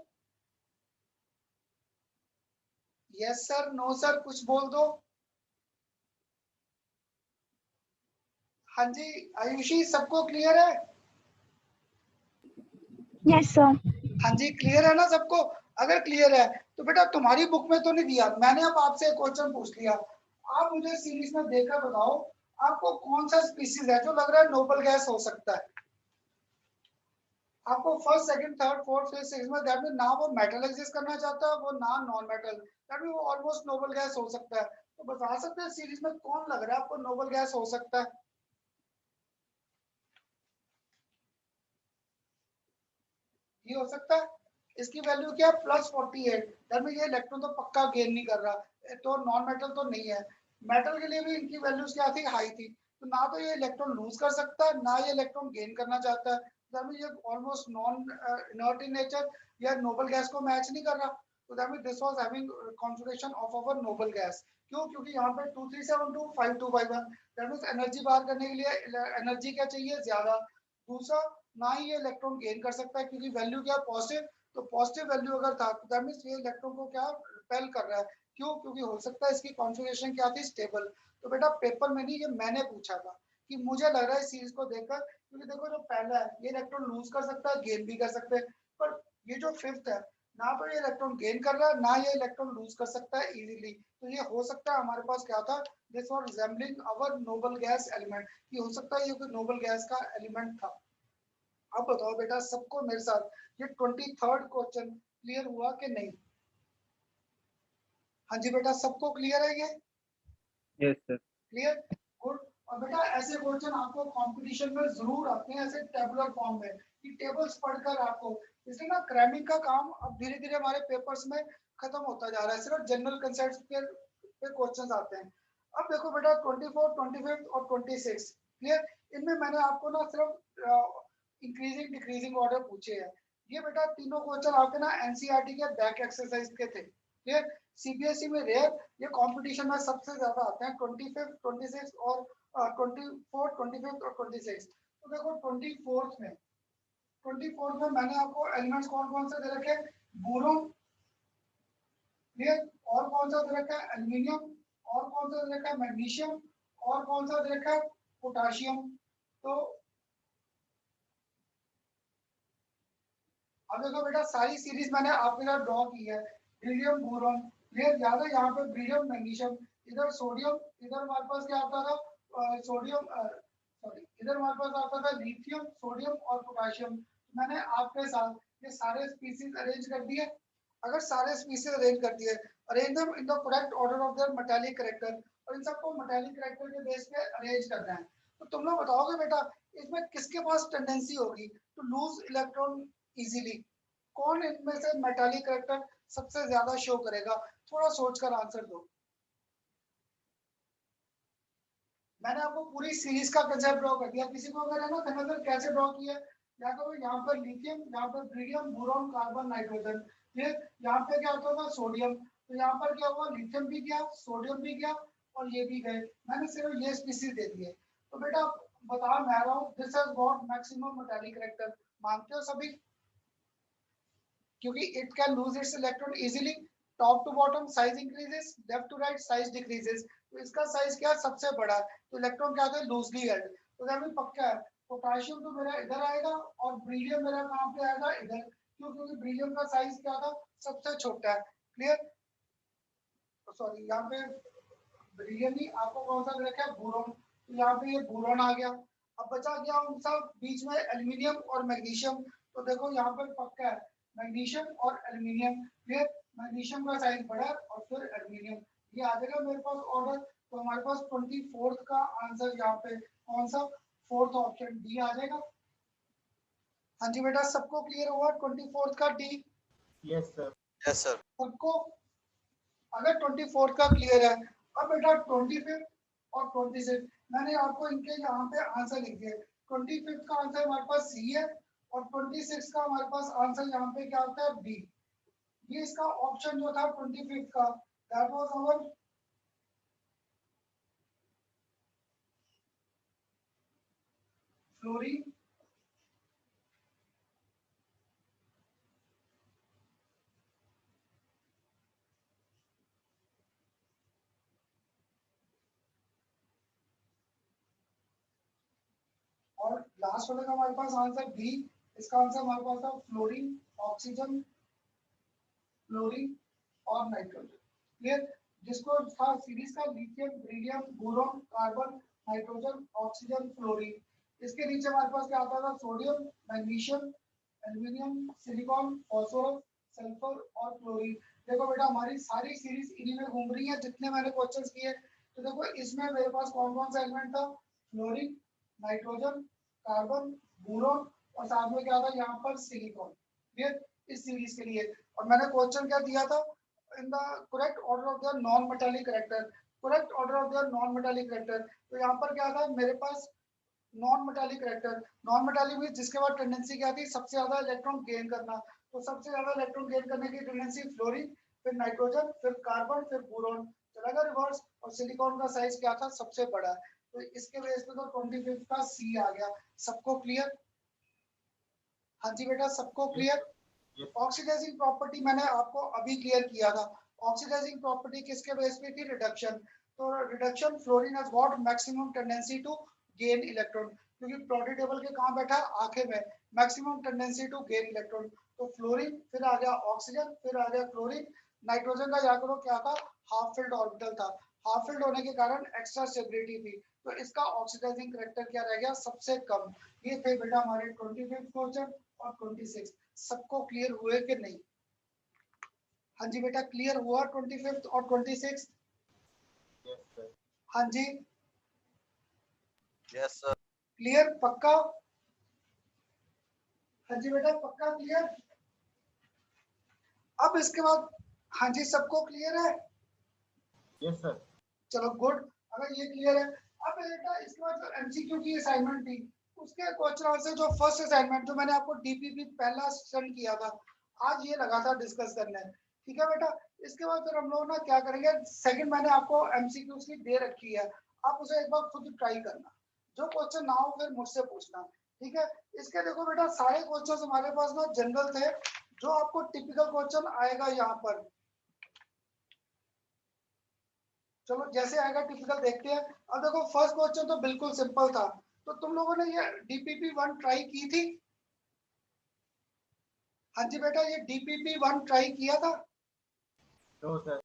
Yes sir, no sir, कुछ बोल दो। हाँ जी आयुषी, सबको क्लियर है? Yes sir. हाँ जी क्लियर है ना सबको? अगर क्लियर है तो बेटा तुम्हारी बुक में तो नहीं दिया, मैंने अब आपसे क्वेश्चन पूछ लिया। आप मुझे सीरीज में देखकर बताओ आपको कौन सा स्पीसीज है जो लग रहा है नोबल गैस हो सकता है? आपको first second third fourth fifth sixth में दैट मीन ना वो मेटल एग्जिस्ट करना चाहता है, वो ना नॉन मेटल, दैट मीन वो ऑलमोस्ट नोबल गैस हो सकता है। तो बता सकते हैं सीरीज में कौन लग रहा है आपको नोबल गैस हो सकता है? ये हो सकता है। इसकी वैल्यू क्या है? +48। दैट मीन ये इलेक्ट्रॉन तो पक्का गेन नहीं कर रहा, तो नॉन मेटल तो नहीं है। मेटल के लिए भी इनकी वैल्यूज क्या थी? हाई थी। तो ना तो ये इलेक्ट्रॉन लूज कर सकता है, ना ये इलेक्ट्रॉन गेन करना चाहता है। दैट मींस ये almost non inert in nature, या नोबल गैस को मैच नहीं कर रहा। तो that means this was having configuration of our noble gas. क्यों? क्योंकि यहाँ पे 2372 5251, दैट मींस एनर्जी बाहर करने के लिए एनर्जी क्या चाहिए? ज्यादा। दूसरा, ना ही ये इलेक्ट्रॉन गेन कर सकता है, क्योंकि वैल्यू क्या? पॉजिटिव। तो पॉजिटिव वैल्यू अगर था तो दैट मींस ये इलेक्ट्रॉन को क्या रिपेल कर रहा है। क्यों? क्योंकि हो सकता है इसकी कॉन्फ़िगरेशन क्या थी? स्टेबल। तो बेटा पेपर में नहीं, ये मैंने पूछा था कि मुझे लग रहा है इस सीरीज को देखकर, क्योंकि देखो जो पहला है ये इलेक्ट्रॉन लूज कर सकता है, गेन भी कर सकते हैं, पर ये जो फिफ्थ है, ना तो ये इलेक्ट्रॉन गेन कर रहा है, ना ये इलेक्ट्रॉन लूज कर सकता है इजीली। तो ये हो सकता है हमारे पास क्या था? This was resembling our noble gas element. ये हो सकता है ये कोई नोबल गैस का एलिमेंट था। अब बताओ बेटा सबको मेरे साथ, ये 23rd क्वेश्चन क्लियर हुआ कि नहीं? हाँ जी बेटा, सबको क्लियर है ये? Yes, sir. Clear, good. और बेटा ऐसे क्वेश्चन आपको कंपटीशन में जरूर आते हैं, ऐसे टेबुलर फॉर्म में, कि टेबल्स पढ़कर आपको, इसलिए ना क्रैमिंग का काम अब धीरे धीरे हमारे पेपर्स में खत्म होता जा रहा है, सिर्फ जनरल कंसेप्ट पे क्वेश्चंस आते हैं। अब देखो बेटा 24, 25 और 26 क्लियर, इनमें मैंने आपको ना सिर्फ इंक्रीजिंग डिक्रीजिंग ऑर्डर पूछे हैं। ये बेटा तीनों क्वेश्चन आपके ना एनसीईआरटी के बैक एक्सरसाइज के थे। क्लियर, सीबीएसई में रेयर, ये कंपटीशन में सबसे ज्यादा आते हैं 25, 26 और 24, 25 और 26। तो देखो 24th में मैंने आपको एलिमेंट्स कौन कौन से दे रखे हैं? बोरोन, क्लियर, और कौन सा दे रखा है? एल्यूमिनियम, और कौन सा दे रखा है? मैग्नीशियम, और कौन सा दे रखा है? पोटाशियम। तो अब देखो बेटा सारी सीरीज मैंने आपके साथ ड्रॉ की है। बेरिलियम, बोरॉन, क्लियर, याद है यहाँ पे बेरिलियम, मैग्नीशियम, इधर सोडियम, इधर हमारे पास क्या आता था? सोडियम, सॉरी, इधर हमारे पास आता था लिथियम, सोडियम और पोटेशियम। मैंने आपके साथ ये सारे स्पीसीज अरेंज कर दिए। अगर सारे स्पीसीज अरेंज कर दिए, arrange them in the correct order of there metallic character, और इन सबको मेटालिक कैरेक्टर के बेस पे अरेंज करना है। तो तुम लोग बताओगे बेटा इसमें किसके पास टेंडेंसी होगी टू लूज इलेक्ट्रॉन इजीली? कौन इनमें से मेटालिक कैरेक्टर सबसे ज्यादा शो करेगा? थोड़ा सोचकर आंसर दो। मैंने आपको पूरी सीरीज का कंसेप्ट ड्रॉ कर दिया, किसी को अगर है ना कन्वर्जन कैसे ड्रॉ किया, या तो यहाँ पर लिथियम, यहाँ पर बेरिलियम, बोरॉन, कार्बन, नाइट्रोजन, फिर यहाँ पे क्या होता था? सोडियम। तो यहाँ पर क्या हुआ? लिथियम भी गया, सोडियम भी गया, और ये भी गए। मैंने सिर्फ ये स्पीसीज दे दिए। तो बेटा बता मैं रहा हूँ, this has got maximum metallic character. मानते हो सभी? क्योंकि it can lose its electron easily, top to bottom size increases, left to right size decreases. तो इसका साइज क्या सबसे बड़ा है, तो इलेक्ट्रॉन क्या होता है? Loosely held. तो दैट पक्का है पोटेशियम तो मेरा इधर आएगा, और बेरिलियम मेरा कहां पे आएगा? इधर। क्यों? क्योंकि बेरिलियम का साइज क्या था? सबसे छोटा है। क्लियर, सॉरी यहाँ पे बेरिलियम नहीं, आपको कौन सा रखा है? बोरॉन। तो यहाँ पे ये बोरॉन आ गया। अब बचा गया उन सब बीच में एल्यूमिनियम और मैग्नीशियम। तो देखो यहाँ पर पक्का है मैग्नीशियम और एल्यूमिनियम। फिर मैग्नीशियम का साइज बड़ा है, और फिर एल्यूमिनियम। ये आ जाएगा मेरे पास ऑर्डर। तो हमारे पास 24th का आंसर यहाँ पे कौन सा? फोर्थ ऑप्शन डी आ जाएगा। हाँ जी बेटा, सबको क्लियर हुआ 24th का D? Yes sir. Yes sir. सबको? अगर 24th का क्लियर है, अब बेटा 25 और 26 मैंने आपको इनके यहाँ पे आंसर लिख दिए। 25 का आंसर हमारे पास सी है, और 26 का हमारे पास आंसर यहाँ पे क्या होता है? बी। ये इसका ऑप्शन जो था 25 का, दैट वाज आवर फ्लोरीन, और लास्ट वाले का हमारे पास आंसर बी। इसका आंसर हमारे पास था फ्लोरीन, ऑक्सीजन, फ्लोरीन और नाइट्रोजन। क्लियर, जिसको था सीरीज का lithium, beryllium, boron, carbon, nitrogen, oxygen, fluorine. इसके नीचे हमारे पास क्या आता था? Sodium, magnesium, aluminium, silicon, phosphorus, sulphur और क्लोरीन। देखो बेटा हमारी सारी सीरीज इन्हीं में घूम रही है जितने मैंने क्वेश्चंस किए। तो देखो इसमें मेरे पास कौन कौन सा एलिमेंट था? फ्लोरीन, नाइट्रोजन, कार्बन, बोरॉन, और साथ में क्या था यहाँ पर? सिलिकॉन। क्लियर, इस सीरीज के लिए। और मैंने क्वेश्चन क्या दिया था? In the correct order of the non metallic character. Correct order of their non metallic character. तो यहाँ पर क्या था मेरे पास non metallic character, non metallic means जिसके बाद टेंडेंसी क्या थी सबसे ज्यादा इलेक्ट्रॉन गेन करना, तो सबसे ज्यादा इलेक्ट्रॉन गेन करने की टेंडेंसी फ्लोरीन, फिर नाइट्रोजन, फिर कार्बन, फिर बोरॉन, चलेगा रिवर्स। और सिलिकॉन का साइज क्या था सबसे बड़ा, तो इसके बेस पे तो 25 का सी आ गया। सबको क्लियर? हाँ जी बेटा सबको क्लियर? ऑक्सीडाइजिंग प्रॉपर्टी मैंने आपको अभी क्लियर किया था। ऑक्सीडाइजिंग प्रॉपर्टी किसके बेस पे थी? रिडक्शन। तो reduction fluorine has got maximum tendency to gain electron, क्योंकि प्रोटी टेबल के कहां बैठा है? आंखें में। Maximum tendency to gain electron, तो फ्लोरीन, फिर आ गया ऑक्सीजन, फिर आ गया क्लोरीन। नाइट्रोजन का याद करो क्या था? हाफ फिल्ड ऑर्बिटल था। हाफ फिल्ड होने के कारण एक्स्ट्रा स्टेबिलिटी थी, तो इसका ऑक्सीडाइजिंग करैक्टर क्या रह गया? सबसे कम। ये थे बेटा हमारे 25 क्वेश्चन और 26। सबको क्लियर हुए कि नहीं? हाँ जी बेटा क्लियर हुआ 25 और 26? Yes sir. हाँ जी यस सर। क्लियर पक्का? हाँ जी बेटा पक्का क्लियर? अब इसके बाद हाँ जी सबको क्लियर है? Yes sir. चलो गुड, अगर ये क्लियर है। अब बेटा इसके बाद जो एमसीक्यू की असाइनमेंट थी उसके क्वेश्चन आंसर जो फर्स्ट असाइनमेंट जो मैंने आपको डीपीपी पहला सेंड किया था, आज ये लगा था डिस्कस करने। ठीक है बेटा, इसके बाद फिर हम लोग ना क्या करेंगे, सेकंड मैंने आपको एमसीक्यूज की दे रखी है, आप उसे एक बार खुद ट्राई करना, जो क्वेश्चन ना हो फिर मुझसे पूछना। ठीक है, इसके देखो बेटा सारे क्वेश्चन हमारे पास ना जनरल थे, जो आपको टिपिकल क्वेश्चन आएगा यहाँ पर। चलो जैसे आएगा टिपिकल देखते हैं। अब देखो फर्स्ट क्वेश्चन तो बिल्कुल सिंपल था, तो तुम लोगों ने ये डीपीपी 1 ट्राई की थी? हाँ जी बेटा ये डीपीपी 1 ट्राई किया था? No sir.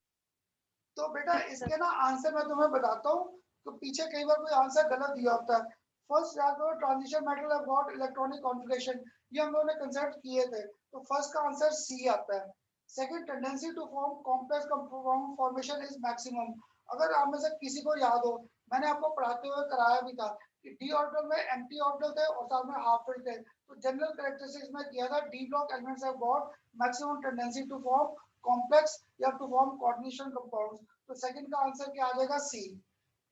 तो बेटा इसके ना आंसर मैं तुम्हें बताता हूँ, तो पीछे कई बार कोई आंसर गलत दिया होता है। फर्स्ट याद करो transition metal have got electronic configuration, ये हम लोगों ने कंसेप्ट किए थे, तो फर्स्ट का आंसर सी आता है। Second tendency to form complex compound formation is maximum. अगर आप में से किसी को याद हो, मैंने आपको पढ़ाते हुए कराया भी था कि डी ऑर्बिटल में एम्प्टी ऑर्बिटल थे और साथ में हाफ फिल्ड थे, तो जनरल कैरेक्टरिस्टिक्स में किया था D block elements have got maximum tendency to form complex या टू फॉर्म कोऑर्डिनेशन कंपाउंड्स, तो सेकंड का आंसर क्या आ जाएगा? C.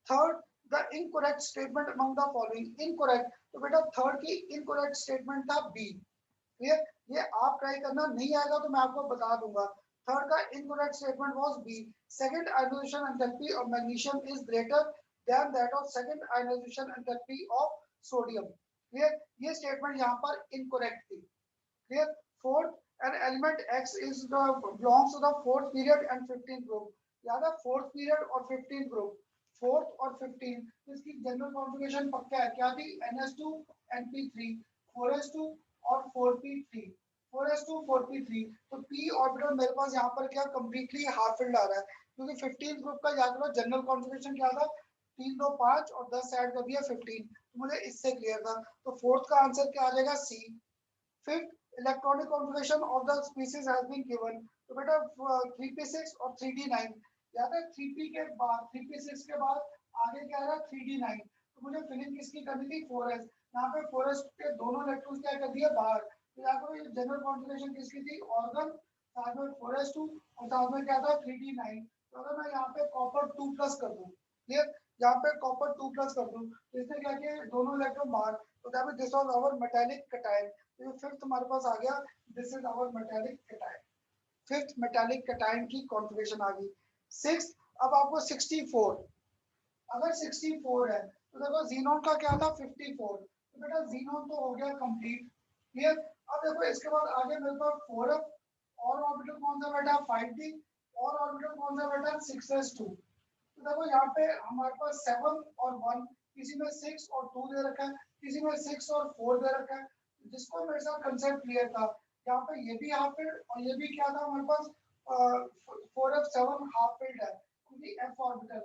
Third the incorrect statement among the following, incorrect, तो बेटा थर्ड की इनकरेक्ट स्टेटमेंट था बी। क्लियर? ये आप ट्राई करना, नहीं आएगा तो मैं आपको बता दूंगा। थर्ड का incorrect statement was B, second ionisation enthalpy of magnesium is greater than that of second ionisation enthalpy of sodium. Clear? ये स्टेटमेंट यहाँ पर इनकरेक्ट थी। Clear? Fourth, an element X is the belongs to the fourth period and 15th group. याद है fourth period और 15th group, fourth और 15th, तो इसकी जनरल कॉन्फ़िगरेशन पक्का है, क्या थी? NS2 NP3 4s2 और 4p3 4s2 4p3, तो p ऑर्बिटल मेरे पास यहाँ पर क्या कंप्लीटली हाफ फिल्ड आ रहा है, क्योंकि 15th ग्रुप का याद करो जनरल कॉन्फ़िगरेशन क्या था? 3 2 5 और 10 ऐड कर दिया 15, तो मुझे इससे क्लियर था, तो फोर्थ का आंसर क्या आ जाएगा? सी। Fifth, electronic configuration of the species has been given. तो बेटा 3p6 और 3d9, याद है 3p के बाद 3p6 के बाद आगे क्या रहा? 3d9, तो मुझे फिलिंग किसकी करनी थी? 4s। यहाँ पे 4s के दोनों इलेक्ट्रॉन्स क्या कर दिए? बाहर। तो यहाँ पर जनरल कॉन्फ़िगरेशन किसकी थी? ऑर्गन, साथ में 4s2 और साथ में क्या था? 3d9। तो अगर मैं यहाँ पे कॉपर 2 प्लस कर दूं, क्लियर, यहाँ पे कॉपर 2 प्लस कर दूं, तो इसने क्या किया? दोनों इलेक्ट्रॉन बाहर, तो that this was our metallic cation. तो फिफ्थ हमारे पास आ गया, this is our metallic cation. Fifth metallic cation की कॉन्फ़िगरेशन आ गई। सिक्स्थ, अब आपको 64, अगर 64 है तो देखो जीनोन का क्या था? 54, तो बेटा जीनोन तो हो गया कंप्लीट। क्लियर? अब देखो इसके बाद आगे मेरे पास 4f और ऑर्बिटल कौन सा बेटा? 5d और ऑर्बिटल कौन सा बेटा? 6s2। तो देखो यहाँ पे हमारे पास 7 और 1, किसी में 6 और 2 दे रखा है, किसी में 6 और 4 दे रखा है, जिसको मेरे साथ कंसेप्ट क्लियर था। यहाँ पे ये भी हाफ फिल्ड और ये भी क्या था हमारे पास? 4f7 हाफ फिल्ड है, क्योंकि f ऑर्बिटल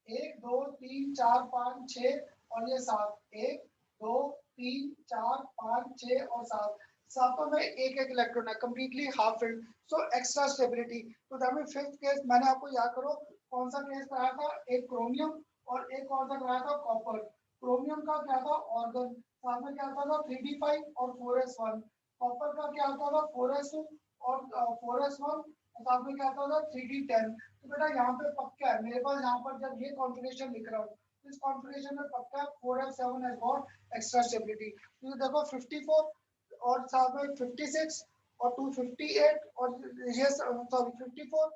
1 2 3 4 5 6 और ये 7, 1 2 3 4 5 6 और 7, सातों में एक एक इलेक्ट्रॉन है, completely half filled, so extra stability. तो दैट मीन फिफ्थ केस मैंने आपको याद करो कौन सा केस कराया था? एक क्रोमियम और एक कौन सा कराया था? कॉपर। क्रोमियम का क्या था? ऑर्गन, साथ में क्या आता था? 3d5 और 4s1। कॉपर का क्या आता था? 4s2 और 4s1 साथ में क्या था 3D10। तो बेटा यहाँ पे पक्का है मेरे पास, यहाँ पर जब ये कॉन्फ़िगरेशन लिख रहा हूँ इस कॉन्फ़िगरेशन में पक्का 4F7 has got extra stability. तो देखो 54 और साथ में 56 और 258 और ये सॉरी 54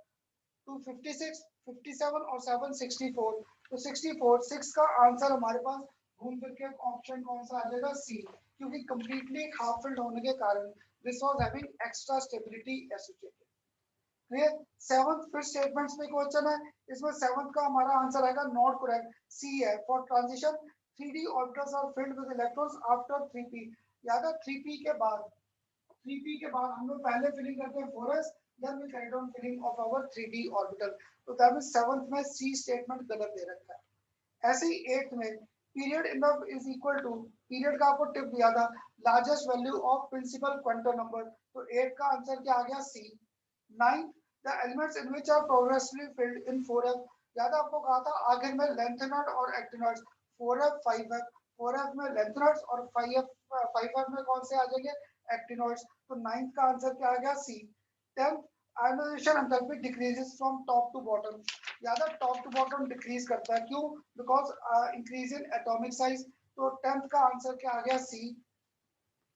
256 57 और 7 64। तो 64 6 का आंसर हमारे पास घूम फिर के ऑप्शन कौन सा आ जाएगा? सी, क्योंकि कंप्लीटली हाफ फिल्ड होने के कारण this was having extra stability associated. Clear? Seventh फिर स्टेटमेंट्स में क्वेश्चन है, इसमें सेवंथ का हमारा आंसर आएगा नॉट करेक्ट, सी है। For transition 3D orbitals are filled with electrons after 3p। याद है 3p के बाद हम लोग पहले फिलिंग करते हैं 4s, then we carry on filling of our 3D orbital। तो दैट मींस सेवंथ में सी स्टेटमेंट गलत दे रखा है। ऐसे ही एट्थ में period in the is equal to, period का आपको टिप दिया था largest value of principal quantum number. तो 8 का आंसर क्या आ गया? C. 9 the elements in which are progressively filled in 4f। याद आपको कहा था आखिर में लेंथेनॉइड और एक्टिनॉइड्स 4f 5f, 4f में लेंथेनॉइड्स और 5f में कौन से आ जाएंगे? एक्टिनॉइड्स। तो 9th का आंसर क्या आ गया? C. 10th ionisation enthalpy decreases from top to bottom. याद है टॉप टू बॉटम डिक्रीज करता है, क्यों? Because increase in atomic size. तो 10th का आंसर क्या आ गया? सी।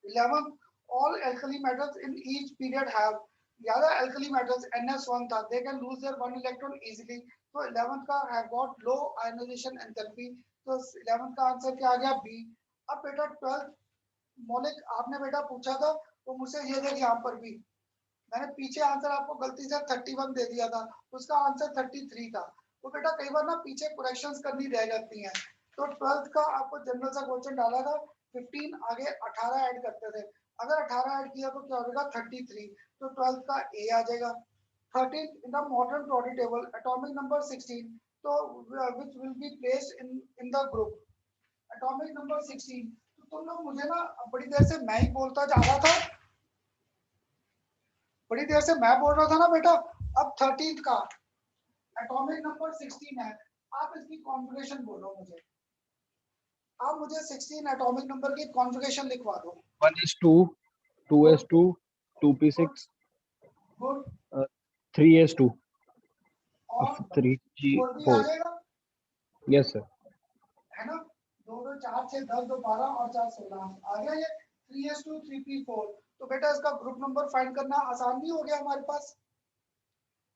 11th all alkali metals in each period have, याद है alkali metals NS1 था, they can lose their one electron easily। तो 11th का have got low ionization enthalpy। तो 11th का आंसर क्या आ गया? बी। अब बेटा 12th मौलिक आपने बेटा पूछा था तो मुझसे ये देख यहाँ पर भी मैंने पीछे आंसर आपको गलती से 31 दे दिया था, उसका आंसर 33 था। तो बेटा कई बार ना पीछे करेक्शंस करनी रह जाती हैं। तो 12th का आपको जनरल सा क्वेश्चन डाला था 15 आगे 18 ऐड करते थे, अगर 18 ऐड किया तो क्या हो जाएगा? 33। तो 12th का ए आ जाएगा। 13th in the modern प्रोडी table atomic number 16, तो which will be placed in the group atomic number 16। तो तुम लोग मुझे ना बड़ी देर से मैं ही बोलता जा रहा था, बड़ी देर से मैं बोल रहा था ना बेटा। अब 13th का एटॉमिक नंबर 16 है, आप इसकी कॉन्फ़िगरेशन बोलो मुझे, आप मुझे 16 एटॉमिक नंबर की कॉन्फ़िगरेशन लिखवा दो। 1s2, 2s2, 2p6, good. 3s2, और 3g4। भी आ जाएगा Yes sir. है ना? 2 2 4 6 10 2 12 और 4 16 आ गया ये 3s2 3p4। तो बेटा इसका ग्रुप नंबर फाइंड करना आसान नहीं हो गया हमारे पास?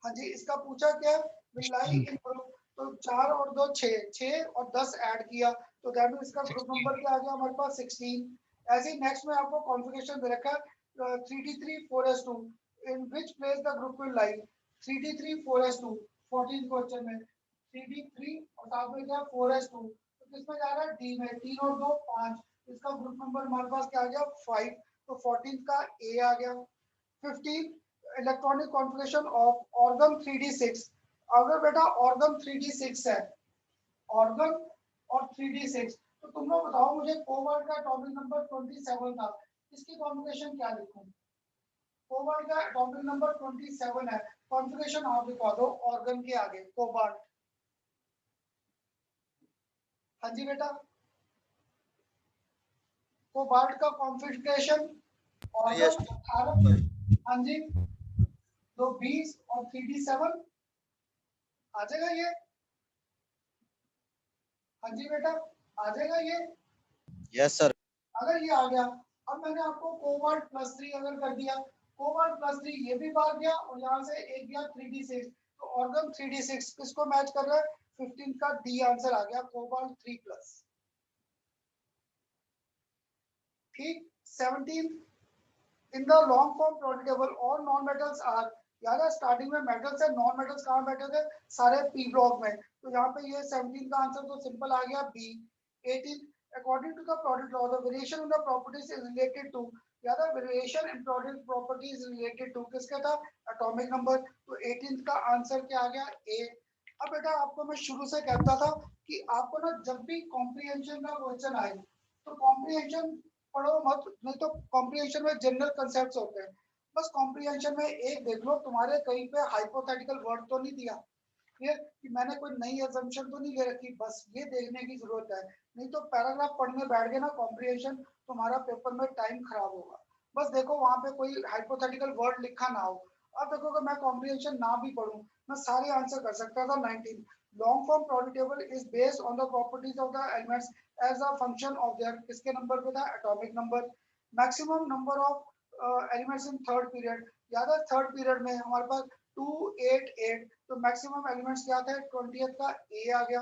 हाँ जी, इसका पूछा क्या? विलाई इन ग्रुप। तो 4 और 2 6, 6 और 10 ऐड किया तो दैट मींस इसका ग्रुप नंबर क्या आ गया हमारे पास? 16। ऐसे ही नेक्स्ट में आपको कॉन्फ़िगरेशन दे रखा है 3d3 4s2 in which place the group will lie. 3d3 4s2 14 question में 3d3 और साथ में क्या 4s2, तो किसमें जा रहा है? डी में। 3 और 2 5, इसका ग्रुप नंबर हमारे पास क्या आ गया? 5। तो 14 का ए आ गया। 15 electronic configuration of organ 3d6। अगर बेटा ऑर्गन 3d6 है, ऑर्गन और 3d6, तो तुम लोग बताओ मुझे कोबाल्ट का एटॉमिक नंबर 27 था, इसकी कॉन्फ़िगरेशन क्या लिखूं? कोबाल्ट का एटॉमिक नंबर 27 है, कॉन्फ़िगरेशन आप लिखवा दो ऑर्गन के आगे कोबाल्ट। हाँ जी बेटा, कोबाल्ट का कॉन्फ़िगरेशन ऑर्गन 18। हाँ जी, तो 20 और 3d7 आ जाएगा ये। हाँ जी बेटा, आ जाएगा ये। Yes sir. अगर ये आ गया, अब मैंने आपको कोबाल्ट +3 अगर कर दिया, कोबाल्ट +3 ये भी बाहर गया और यहाँ से एक गया 3d6, तो ऑर्गन 3d6 किसको मैच कर रहा है? 15 का डी आंसर आ गया, कोबाल्ट 3+। ठीक। 17 in the long form periodic table all non metals are, याद है स्टार्टिंग में मेटल्स है, नॉन मेटल्स कहाँ बैठे थे? सारे पी ब्लॉक में। तो यहाँ पे ये 17 का आंसर तो सिंपल आ गया B. 18 according to the product law the variation in the properties is related to, याद है variation in product properties related to किसका था? Atomic number. तो 18 का आंसर क्या आ गया? ए। अब बेटा आपको मैं शुरू से कहता था कि आपको ना जब भी कॉम्प्रिहेंशन का क्वेश्चन आए तो कॉम्प्रिहेंशन पढ़ो मत, नहीं तो कॉम्प्रिहेंशन में जनरल कंसेप्ट्स होते हैं। बस कॉम्प्रिहेंशन में एक देख लो तुम्हारे कहीं पे हाइपोथेटिकल वर्ड तो नहीं दिया, ये कि मैंने कोई नई अजम्पशन तो नहीं ले रखी, बस ये देखने की जरूरत है। नहीं तो पैराग्राफ पढ़ने बैठ गए ना कॉम्प्रिहेंशन, तुम्हारा पेपर में टाइम खराब होगा। बस देखो वहां पे कोई हाइपोथेटिकल वर्ड लिखा ना हो, अब देखो अगर मैं कॉम्प्रिहेंशन ना भी पढ़ूं मैं सारे आंसर कर सकता था 19. Long form product table is based on the properties of the elements as a function of their किसके नंबर पे था atomic number. Maximum number of elements in third period, याद है थर्ड पीरियड में हमारे पास 2 8 8, तो मैक्सिमम एलिमेंट्स क्या थे 20th का ए आ गया.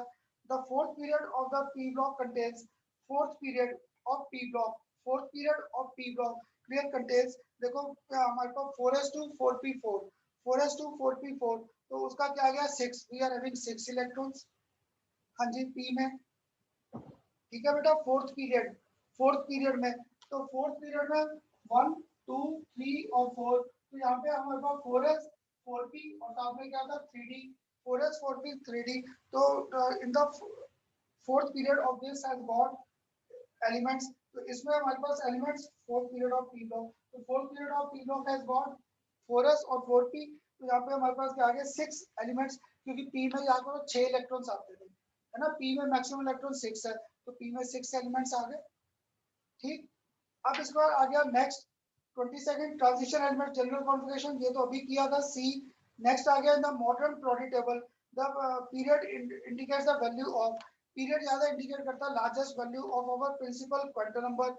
The fourth period of the P block contains fourth period of P block fourth period of P block clear contains देखो हमारे पास 4s2 4p4 4s2 4p4, तो उसका क्या आ गया 6. We are having 6 electrons. हाँ जी पी में ठीक है बेटा. फोर्थ पीरियड में तो फोर्थ पीरियड में 1 2 3 और 4, तो यहाँ पे हमारे पास 4s 4p और साथ में क्या था 3d 4s 4p 3d. तो in the fourth period of this has got elements, तो इसमें हमारे पास elements fourth period of P block, तो fourth period of P block has got 4s और 4p. तो यहाँ पे हमारे पास क्या आ गया 6 एलिमेंट्स, क्योंकि पी में यहाँ पर 6 इलेक्ट्रॉन्स आते थे है ना. पी में मैक्सिमम इलेक्ट्रॉन 6 है, तो पी में 6 एलिमेंट्स आ गए. ठीक. अब इसके बाद आ गया next 22nd transition element general configuration, ये तो अभी किया था सी. नेक्स्ट आ गया the modern product table. The period indicates the value of period ज्यादा इंडिकेट करता है largest value of our principal quantum number.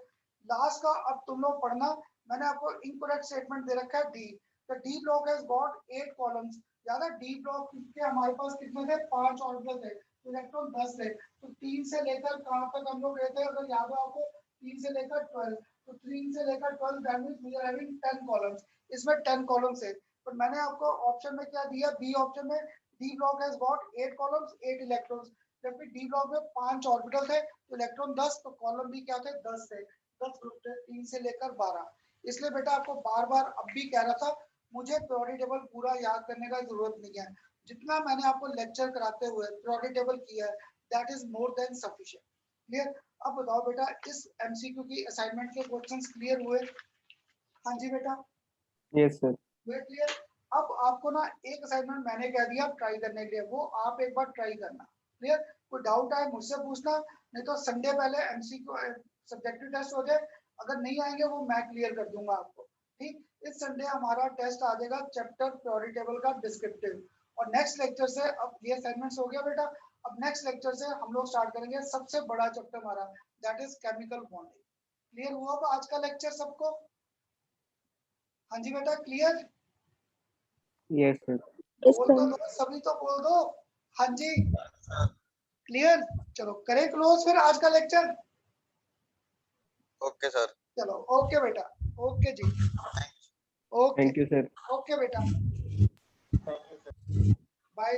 Last का अब तुम लोग पढ़ना, मैंने आपको इनकरेक्ट स्टेटमेंट दे रखा है D. The D block has got 8 columns. ज्यादा डी ब्लॉक के हमारे पास कितने थे 5 ऑर्बिटल थे, इलेक्ट्रॉन 10 थे. तो 3 से लेकर कहां तक हम लोग गए थे अगर याद हो आपको 3 से लेकर 12, तो 3 से लेकर 12 that means we are having 10 columns. इसमें 10 कॉलम्स है, पर मैंने आपको ऑप्शन में क्या दिया बी ऑप्शन में D block has got 8 columns 8 electrons. जबकि डी ब्लॉक में 5 ऑर्बिटल थे तो इलेक्ट्रॉन 10, तो कॉलम भी क्या थे 10 थे. 10 ग्रुप थे 3 से लेकर 12. इसलिए बेटा आपको बार बार अब भी कह रहा था मुझे पीरियोडिक टेबल पूरा याद करने का जरूरत नहीं है. जितना मैंने आपको लेक्चर कराते हुए पीरियोडिक टेबल किया है that is more than sufficient. Clear. अब बताओ बेटा इस एमसीक्यू की असाइनमेंट के क्वेश्चंस क्लियर हुए? हाँ जी बेटा यस सर. हुए क्लियर. अब आपको ना एक असाइनमेंट मैंने कह दिया ट्राई करने के लिए, वो आप एक बार ट्राई करना. क्लियर. कोई डाउट आए मुझसे पूछना, नहीं तो संडे पहले एमसीक्यू सब्जेक्टिव टेस्ट हो जाए, अगर नहीं आएंगे वो मैं क्लियर कर दूंगा आपको. ठीक. इस संडे हमारा टेस्ट आ जाएगा चैप्टर पीरियोडिक टेबल का डिस्क्रिप्टिव, और नेक्स्ट लेक्चर से अब ये असाइनमेंट्स हो गया बेटा. अब नेक्स्ट लेक्चर से हम लोग स्टार्ट करेंगे सबसे बड़ा चैप्टर हमारा that is chemical bonding. Clear हुआ अब आज का लेक्चर सबको? हाँ जी बेटा क्लियर. Yes sir. Yes, बोल sir. तो दो, सभी तो बोल दो. हाँ जी क्लियर. चलो करें क्लोज फिर आज का लेक्चर. Okay sir. चलो ओके बेटा. ओके जी. Okay thank you sir. Okay बेटा. Thank you sir. बाय.